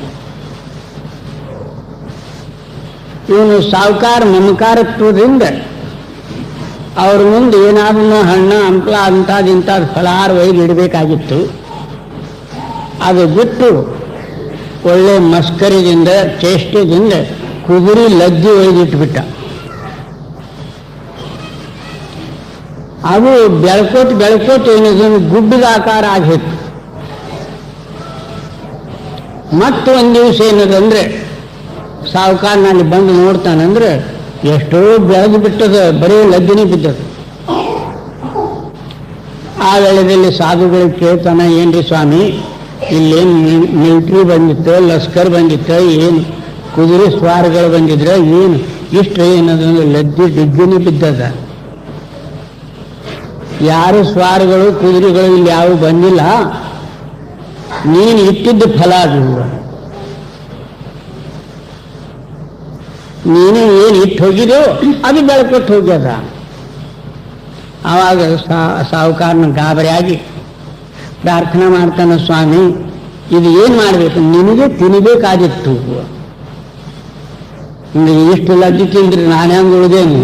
ಇವನು ಸಾಹುಕಾರ ಮಮಕಾರತ್ವದಿಂದ ಅವ್ರ ಮುಂದೆ ಏನಾದ್ರೂ ಹಣ್ಣು ಹಂಪಲ ಅಂಥದ್ದು ಫಲಹಾರ ಒಯ್ದು ಇಡಬೇಕಾಗಿತ್ತು. ಅದು ಬಿಟ್ಟು ಒಳ್ಳೆ ಮಸ್ಕರಿದಿಂದ ಚೇಷ್ಟೆದಿಂದ ಕುದುರೆ ಲದ್ದಿ ಒಯ್ದಿಟ್ಬಿಟ್ಟ. ಅದು ಬೆಳ್ಕೋತ ಏನಿದೆ ಗುಡ್ಡದ ಆಕಾರ ಆಗಿತ್ತು. ಮತ್ತು ಒಂದು ದಿವಸ ಏನದಂದ್ರೆ ಸಾಹುಕಾರನಲ್ಲಿ ಬಂದು ನೋಡ್ತಾನಂದ್ರೆ ಎಷ್ಟೋ ಬೆಳೆದು ಬಿಟ್ಟದ, ಬರೀ ಲದ್ದಿನೇ ಬಿದ್ದದ. ಆ ವೇಳೆಯಲ್ಲಿ ಸಾಧುಗಳಿಗೆ ಕೇಳ್ತಾನ, ಏನ್ರಿ ಸ್ವಾಮಿ, ಇಲ್ಲೇನು ಮಿಲಿಟ್ರಿ ಬಂದಿತ್ತು, ಲಷ್ಕರ್ ಬಂದಿತ್ತು, ಏನು ಕುದುರೆ ಸ್ವಾರಗಳು ಬಂದಿದ್ರೆ, ಏನು ಇಷ್ಟು ಏನದಂದ್ರೆ ಲದ್ದಿ ಡಿಗ್ಗಿನೇ ಬಿದ್ದದ. ಯಾರು ಸ್ವಾರಗಳು ಕುದುರೆಗಳು ಇಲ್ಲಿ ಯಾವ ಬಂದಿಲ್ಲ, ನೀನು ಇಟ್ಟಿದ್ದ ಫಲ ಅದು. ನೀನು ಏನು ಇಟ್ಟು ಹೋಗಿದೋ ಅದು ಬೆಳ್ಕೊಟ್ಟು ಹೋಗ್ಯದ. ಆವಾಗ ಸಾಹುಕಾರನ ಗಾಬರಿಯಾಗಿ ಪ್ರಾರ್ಥನಾ ಮಾಡ್ತಾನೆ, ಸ್ವಾಮಿ ಇದು ಏನು ಮಾಡಬೇಕು, ನಿನಗೆ ತಿನ್ನಬೇಕಾಗಿತ್ತು. ಇಷ್ಟು ಲದ್ದಿ ತಿಂದ್ರಿ ನಾನು ಹೆಂಗೆ ಉಳಿದೇನು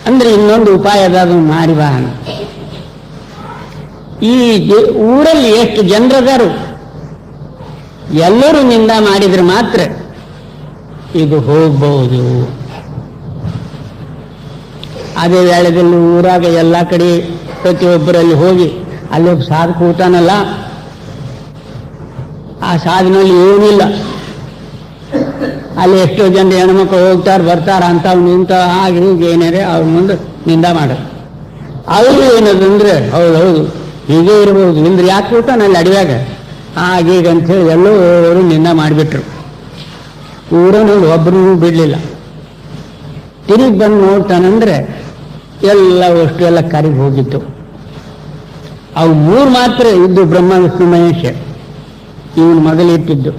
ಅಂದ್ರೆ ಇನ್ನೊಂದು ಉಪಾಯ ಅದು ಮಾಡಿ ಬಾ. ಈ ಊರಲ್ಲಿ ಎಷ್ಟು ಜನರದಾರು ಎಲ್ಲರೂ ನಿಂದ ಮಾಡಿದ್ರೆ ಮಾತ್ರ ಇದು ಹೋಗ್ಬಹುದು. ಅದೇ ವೇಳೆಯಲ್ಲಿ ಊರಾಗ ಎಲ್ಲ ಕಡೆ ಪ್ರತಿಯೊಬ್ಬರಲ್ಲಿ ಹೋಗಿ ಅಲ್ಲಿ ಸಾಧು ಕೂತಾನಲ್ಲ, ಆ ಸಾಧನಲ್ಲಿ ಏನಿಲ್ಲ. ಅಲ್ಲಿ ಎಷ್ಟೋ ಜನ ಹೆಣ್ಮಕ್ಳು ಹೋಗ್ತಾರೆ ಬರ್ತಾರೆ ಅಂಥವ್ನು ಇಂಥ ಹಾಗೆ ಹೀಗೆ ಏನಾರೆ ಅವ್ರ ಮುಂದೆ ನಿಂದ ಮಾಡೋದು. ಅವರು ಏನದಂದ್ರೆ ಹೌದು ಹೀಗೆ ಇರ್ಬೋದು ಇಲ್ದ್ರೆ ಯಾಕೆ ಕೂತಾನೆ ಅಲ್ಲಿ ಅಡಿಯಾಗ ಹಾಗೀಗ ಅಂಥೇಳಿ ಎಲ್ಲರೂ ನಿಂದ ಮಾಡಿಬಿಟ್ರು. ಊರನಲ್ಲಿ ಒಬ್ಬರೂ ಬಿಡಲಿಲ್ಲ. ತಿರುಗಿ ಬಂದು ನೋಡ್ತಾನಂದ್ರೆ ಎಲ್ಲ ಅಷ್ಟು ಎಲ್ಲ ಕರಿಗೆ ಹೋಗಿತ್ತು. ಅವು 3 ಮಾತ್ರ ಇದ್ದು, ಬ್ರಹ್ಮ ವಿಷ್ಣು ಮಹೇಶ. ಇವನು ಮೊದಲಿಟ್ಟಿದ್ದು.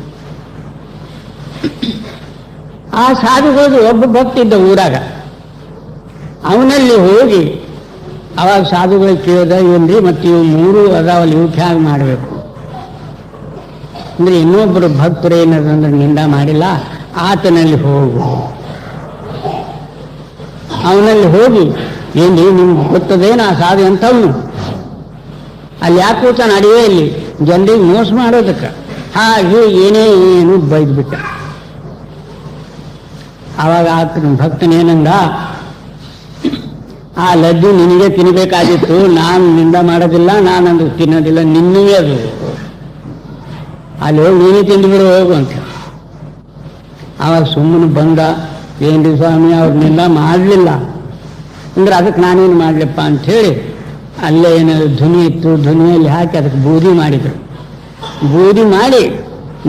ಆ ಸಾಧುಗಳು ಒಬ್ಬ ಭಕ್ತ ಇದ್ದ ಊರಾಗ. ಅವನಲ್ಲಿ ಹೋಗಿ ಅವಾಗ ಸಾಧುಗಳು ಕೇಳಿದ ಏನ್ರಿ ಮತ್ತೆ ಇವು 3 ಅದಾವಲ್ಲಿ ಇವಕ್ಕೆ ಹೇಗೆ ಮಾಡಬೇಕು ಅಂದ್ರೆ, ಇನ್ನೊಬ್ಬರು ಭಕ್ತರು ಏನದಂದ್ರೆ ನಿಂದ ಮಾಡಿಲ್ಲ, ಆತನಲ್ಲಿ ಹೋಗು. ಅವನಲ್ಲಿ ಹೋಗಿ ಏನ್ರಿ ನಿಮ್ಗೆ ಗೊತ್ತದೇನು ಆ ಸಾಧು ಅಂತವನು ಅಲ್ಲಿ ಯಾಕೆ ಕೂತಾನ ಅಡಿಗೆಯಲ್ಲಿ ಜನರಿಗೆ ಮೋಸ ಮಾಡೋದಕ್ಕೆ ಹಾಗೆ ಏನು ಬೈದ್ಬಿಟ್ಟ. ಆವಾಗ ಆತನ ಭಕ್ತನೇನಂದ, ಆ ಲಡ್ಡು ನಿನಗೆ ತಿನ್ನಬೇಕಾಗಿತ್ತು, ನಾನು ನಿಂದ ಮಾಡೋದಿಲ್ಲ, ನಾನಂದು ತಿನ್ನೋದಿಲ್ಲ, ನಿನ್ನವೇ ಅದು, ಅಲ್ಲಿ ಹೋಗಿ ನೀನೇ ತಿಂದುಬಿಡು ಹೋಗು ಅಂತ. ಆವಾಗ ಸುಮ್ಮನೆ ಬಂದ, ಏನ್ರಿ ಸ್ವಾಮಿ ಅವ್ರನ್ನೆಲ್ಲ ಮಾಡಲಿಲ್ಲ ಅಂದ್ರೆ ಅದಕ್ಕೆ ನಾನೇನು ಮಾಡಲಪ್ಪ ಅಂಥೇಳಿ ಅಲ್ಲೇ ಏನಾದ್ರು ಧ್ವನಿ ಇತ್ತು, ಧ್ವನಿಯಲ್ಲಿ ಹಾಕಿ ಅದಕ್ಕೆ ಬೂದಿ ಮಾಡಿದರು. ಬೂದಿ ಮಾಡಿ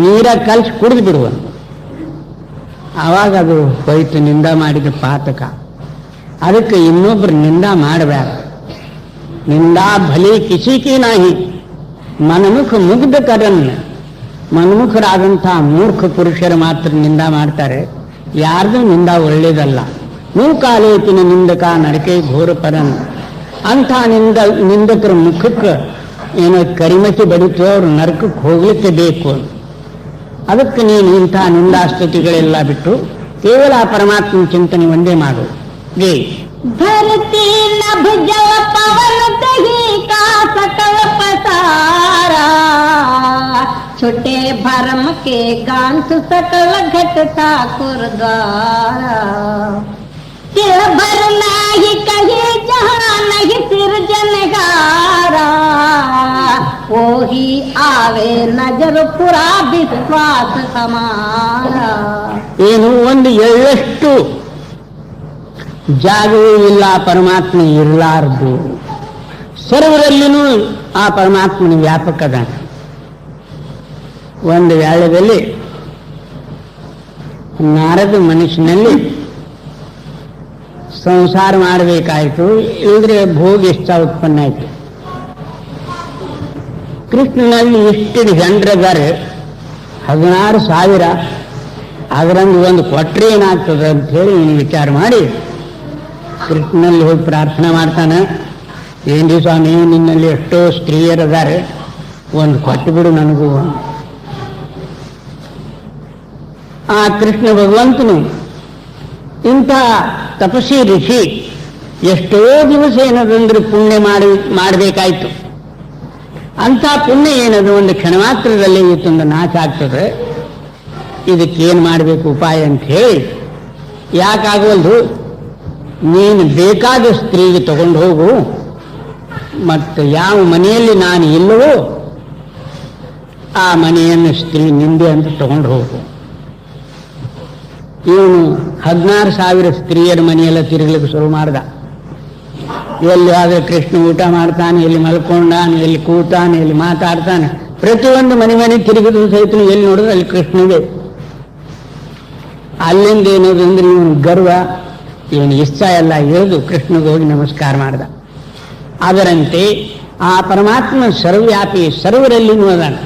ನೀರಾಗ ಕಲಸಿ ಕುಡಿದು ಬಿಡುವ. ಆವಾಗ ಅದು ಹೋಯ್ತು ನಿಂದ ಮಾಡಿದ ಪಾತಕ. ಅದಕ್ಕೆ ಇನ್ನೊಬ್ರು ನಿಂದ ಮಾಡಬೇಡ. ನಿಂದಾ ಭಲಿ ಕಿಸಿಕಿ ನಾಹಿ ಮನಮುಖ ಮುಗ್ಧ ಕರನ್ನ. ಮನ್ಮುಖರಾದಂಥ ಮೂರ್ಖ ಪುರುಷರು ಮಾತ್ರ ನಿಂದ ಮಾಡ್ತಾರೆ, ಯಾರ್ದು ನಿಂದ ಒಳ್ಳೇದಲ್ಲ. ಮೂಕಾಲೇತಿನ ನಿಂದಕ ನರಕೆ ಘೋರ ಪರನ್. ಅಂಥ ನಿಂದಕರ ಮುಖಕ್ಕೆ ಏನೋ ಕರಿಮತಿ ಬಡಿತು, ಅವರು ನರಕಕ್ಕೆ ಹೋಗ್ಲಿಕ್ಕೆ ಬೇಕು. ಅದಕ್ಕೆ ನೀನು ಇಂಥ ನಿಂದಾಸ್ತುತಿಗಳೆಲ್ಲ ಬಿಟ್ಟು ಕೇವಲ ಪರಮಾತ್ಮನ ಚಿಂತನೆ ಒಂದೇ ಮಾಡು. धरती नभ जल पवन दही का सकल पसारा, छोटे भरम के गांठ सकल घट ठाकुर द्वारा। तिल भर नाही कहीं जहाँ नहीं सिरजनहारा, वो ही आवे नजर पुरा विश्वास हमारा. ಏನು ಒಂದು ಎಳ್ಳಷ್ಟು ಜಾಗವೂ ಇಲ್ಲ ಪರಮಾತ್ಮ ಇರಲಾರದು. ಸರ್ವರಲ್ಲಿನೂ ಆ ಪರಮಾತ್ಮನ ವ್ಯಾಪಕದ. ಒಂದು ವೇಳೆಯಲ್ಲಿ ನಾರದ ಮನುಷ್ಯನಲ್ಲಿ ಸಂಸಾರ ಮಾಡಬೇಕಾಯಿತು, ಇಲ್ಲದ್ರೆ ಭೋಗ ಇಷ್ಟ ಉತ್ಪನ್ನ ಆಯಿತು. ಕೃಷ್ಣನಲ್ಲಿ ಇಷ್ಟು ಜನರಿದ್ದಾರೆ, 16,000. ಅದರಂದು ಒಂದು ಕೊಟ್ರೆ ಏನಾಗ್ತದೆ ಅಂತ ಹೇಳಿ ನೀನು ವಿಚಾರ ಮಾಡಿ ಕೃಷ್ಣನಲ್ಲಿ ಹೋಗಿ ಪ್ರಾರ್ಥನೆ ಮಾಡ್ತಾನೆ. ಏನ್ರಿ ಸ್ವಾಮಿ, ನಿನ್ನಲ್ಲಿ ಎಷ್ಟೋ ಸ್ತ್ರೀಯರಿದ್ದಾರೆ, ಒಂದು ಕೊಟ್ಟು ಬಿಡು ನನಗೂ. ಆ ಕೃಷ್ಣ ಭಗವಂತನು ಇಂಥ ತಪಸ್ಸಿ ಋಷಿ ಎಷ್ಟೋ ದಿವಸ ಏನದಂದ್ರೆ ಪುಣ್ಯ ಮಾಡಬೇಕಾಯ್ತು. ಅಂಥ ಪುಣ್ಯ ಏನದು ಒಂದು ಕ್ಷಣ ಮಾತ್ರದಲ್ಲಿ ಇವತ್ತೊಂದು ನಾಶ ಆಗ್ತದೆ. ಇದಕ್ಕೇನು ಮಾಡಬೇಕು ಉಪಾಯ ಅಂತ ಹೇಳಿ, ಯಾಕಾಗವಲ್ದು, ನೀನು ಬೇಕಾದ ಸ್ತ್ರೀಗೆ ತಗೊಂಡು ಹೋಗು, ಮತ್ತು ಯಾವ ಮನೆಯಲ್ಲಿ ನಾನು ಇಲ್ಲವೋ ಆ ಮನೆಯನ್ನು ಸ್ತ್ರೀ ನಿಂದೆ ಅಂತ ತಗೊಂಡು ಹೋಗು. ಇವನು 16,000 ಸ್ತ್ರೀಯರ ಮನೆಯೆಲ್ಲ ತಿರುಗಲಿಕ್ಕೆ ಶುರು ಮಾಡ್ದ. ಎಲ್ಲಿ ಆದ್ರೆ ಕೃಷ್ಣ ಊಟ ಮಾಡ್ತಾನೆ, ಎಲ್ಲಿ ಮಲ್ಕೊಂಡಾನೆ, ಎಲ್ಲಿ ಕೂತಾನೆ, ಎಲ್ಲಿ ಮಾತಾಡ್ತಾನೆ, ಪ್ರತಿಯೊಂದು ಮನೆ ತಿರುಗಿದ್ರು ಸಹಿತ ಎಲ್ಲಿ ನೋಡಿದ್ರೆ ಅಲ್ಲಿ ಕೃಷ್ಣವೇ. ಅಲ್ಲಿಂದ ಏನದು ಅಂದ್ರೆ ಇವನು ಗರ್ವ, ಇವನು ಇಷ್ಟ ಎಲ್ಲ ಇಳಿದು ಕೃಷ್ಣಗೆ ಹೋಗಿ ನಮಸ್ಕಾರ ಮಾಡ್ದ. ಅದರಂತೆ ಆ ಪರಮಾತ್ಮ ಸರ್ವವ್ಯಾಪಿ, ಸರ್ವರಲ್ಲಿನೂ ಅದಾನ.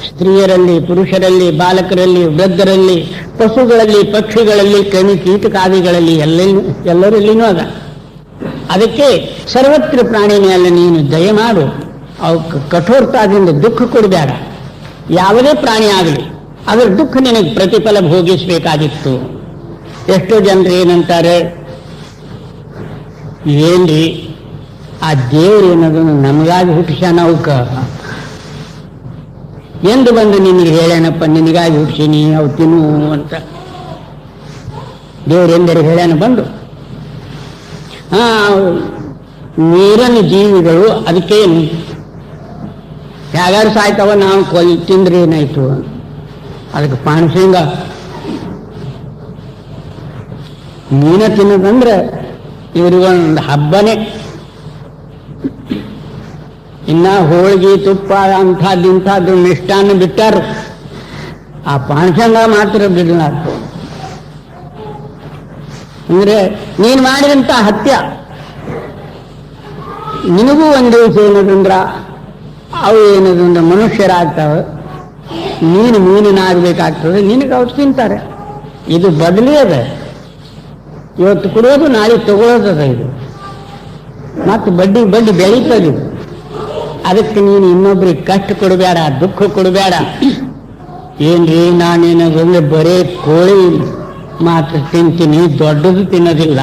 ಸ್ತ್ರೀಯರಲ್ಲಿ, ಪುರುಷರಲ್ಲಿ, ಬಾಲಕರಲ್ಲಿ, ವೃದ್ಧರಲ್ಲಿ, ಪಶುಗಳಲ್ಲಿ, ಪಕ್ಷಿಗಳಲ್ಲಿ, ಕ್ರಿಮಿ ಕೀಟಕಾದಿಗಳಲ್ಲಿ ಎಲ್ಲರಲ್ಲಿನೂ ಅದ. ಅದಕ್ಕೆ ಸರ್ವತ್ರ ಪ್ರಾಣಿನೆಲ್ಲ ನೀನು ದಯಮಾಡು, ಅವಕ್ಕೆ ಕಠೋರತಾದಿಂದ ದುಃಖ ಕೊಡಬೇಡ. ಯಾವುದೇ ಪ್ರಾಣಿ ಆಗಲಿ ಅದರ ದುಃಖ ನಿನಗೆ ಪ್ರತಿಫಲ ಭೋಗಿಸಬೇಕಾಗಿತ್ತು. ಎಷ್ಟೋ ಜನರು ಏನಂತಾರೆ, ಏನ್ರಿ ಆ ದೇವ್ರು ಏನದನ್ನು ನಮಗಾಗಿ ಹುಟ್ಟಿಸ್ಯಾನ, ಅವಕ್ಕ ಎಂದು ಬಂದು ನಿನಗೆ ಹೇಳ್ಯಾನಪ್ಪ, ನಿನಗಾಗಿ ಹುಟ್ಟಿಸೀನಿ ಅವು ತಿನ್ನು ಅಂತ ದೇವ್ರು ಎಂದರೆ ಹೇಳ್ಯಾನ ಬಂದು. ನೀರಿನ ಜೀವಿಗಳು ಅದಕ್ಕೇನು ಹೇಗಾರು ಸಾಯ್ತವ, ನಾವು ತಿಂದ್ರೆ ಏನಾಯ್ತು, ಅದಕ್ಕೆ ಪಾನಶೇಂಗ ಮೀನ ತಿನ್ನೋದಂದ್ರೆ ಇವ್ರಿಗೊಂದು ಹಬ್ಬನೇ. ಇನ್ನ ಹೋಳಿಗೆ ತುಪ್ಪ ಅಂಥದ್ದು ಮಿಷ್ಟಾನ್ನ ಬಿಟ್ಟಾರ, ಆ ಪಾನಶೇಂಗ ಮಾತ್ರ ಬಿಡಲ್ಲ. ಅಂದ್ರೆ ನೀನು ಮಾಡಿದಂಥ ಹತ್ಯ ನಿನಗೂ ಒಂದು ದಿವಸ ಏನದಂದ್ರ ಅವು ಏನದಂದ್ರೆ ಮನುಷ್ಯರಾಗ್ತಾವೆ, ನೀನು ಮೀನಿನಾಗಬೇಕಾಗ್ತದೆ, ನಿನಗೆ ಅವ್ರು ತಿಂತಾರೆ. ಇದು ಬದಲಿ ಅದ, ಇವತ್ತು ಕೊಡೋದು ನಾಳೆ ತಗೊಳ್ಳೋದದ. ಇದು ಮತ್ತು ಬಡ್ಡಿ ಬೆಳೀತದೆ. ಅದಕ್ಕೆ ನೀನು ಇನ್ನೊಬ್ರಿಗೆ ಕಷ್ಟ ಕೊಡಬೇಡ, ದುಃಖ ಕೊಡಬೇಡ. ಏನ್ರಿ ನಾನೇನದಂದ್ರೆ ಬರೇ ಕೋಳಿ ಮಾತ್ರ ತಿಂತೀನಿ, ದೊಡ್ಡದು ತಿನ್ನೋದಿಲ್ಲ.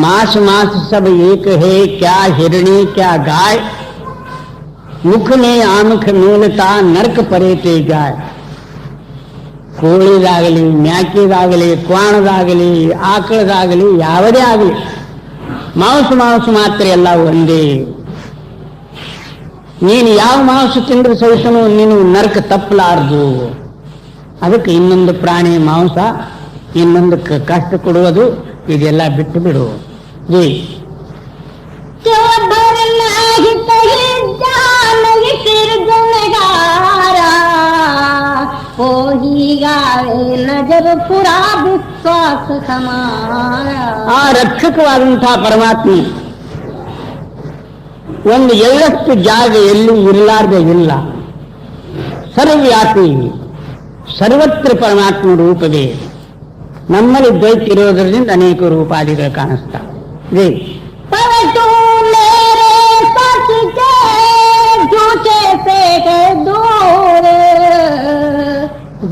मांस सब एक है, क्या हिरणी क्या गाय, मुख में आमुख मेलता नरक परेते जाय. ಕೋಳಿದಾಗಲಿ, ಮ್ಯಾಕಿದಾಗಲಿ, ಕ್ವಾಣದಾಗಲಿ, ಆಕಳದಾಗಲಿ, ಯಾವುದೇ ಆಗಲಿ ಮಾಂಸ ಮಾತ್ರ ಎಲ್ಲ ಒಂದೇ. ನೀನು ಯಾವ ಮಾಂಸ ತಿಂದ್ರೆ ಸಹಿತನು ನೀನು ನರಕ ತಪ್ಪಲಾರದು. ಅದಕ್ಕೆ ಇನ್ನೊಂದು ಪ್ರಾಣಿ ಮಾಂಸ, ಇನ್ನೊಂದು ಕಷ್ಟ ಕೊಡುವುದು, ಇದೆಲ್ಲ ಬಿಟ್ಟು ಬಿಡು. ಜೈ ನಜರ್ ಪುರಾ ವಿಶ್ವಾಸ ಸಮಾರ. ಆ ರಕ್ಷಕವಾದಂತಹ ಪರಮಾತ್ಮ ಒಂದು ಎಳ್ಳಷ್ಟು ಜಾಗ ಎಲ್ಲಿ ಇರಲಾರ್ದೆ ಇಲ್ಲ. ಸರ್ವವ್ಯಾಪಿ, ಸರ್ವತ್ರ ಪರಮಾತ್ಮ ರೂಪವೇ. ನಮ್ಮಲ್ಲಿ ದ್ವೈತ ಇರೋದ್ರಿಂದ ಅನೇಕ ರೂಪಾದಿಗಳು ಕಾಣಿಸ್ತಾವೆ. ಜೈ ಪರಟು ಮೇರೆ ಸಚ ಕೆ झूठे से दूर,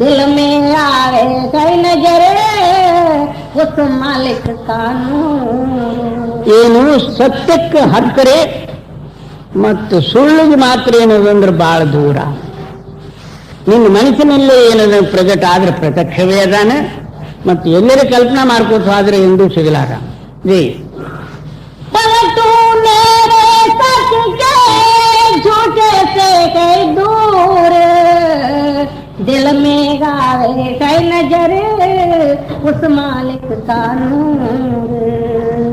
दिल में आवे कई नजर उस मालिक का नूर. ಏನು ಸತ್ಯಕ್ಕೆ ಹತ್ತಿರ ಮತ್ತು ಸುಳ್ಳಿಗೆ ಮಾತ್ರ ಏನದಂದ್ರೆ ಬಹಳ ದೂರ. ನಿನ್ನ ಮನಸ್ಸಿನಲ್ಲೇ ಏನದ ಪ್ರಗಟ ಆದ್ರೆ ಪ್ರತ್ಯಕ್ಷವೇ ಅದಾನೆ, ಮತ್ತು ಎಲ್ಲರ ಕಲ್ಪನಾ ಮಾಡ್ಕೋತ ಆದ್ರೆ ಎಂದೂ ಸಿಗಲಾರ. ಜೈ पलटू मेरे सच के झूठे से कई दूर, दिल में गावे कई नजर उस मालिक का नूर.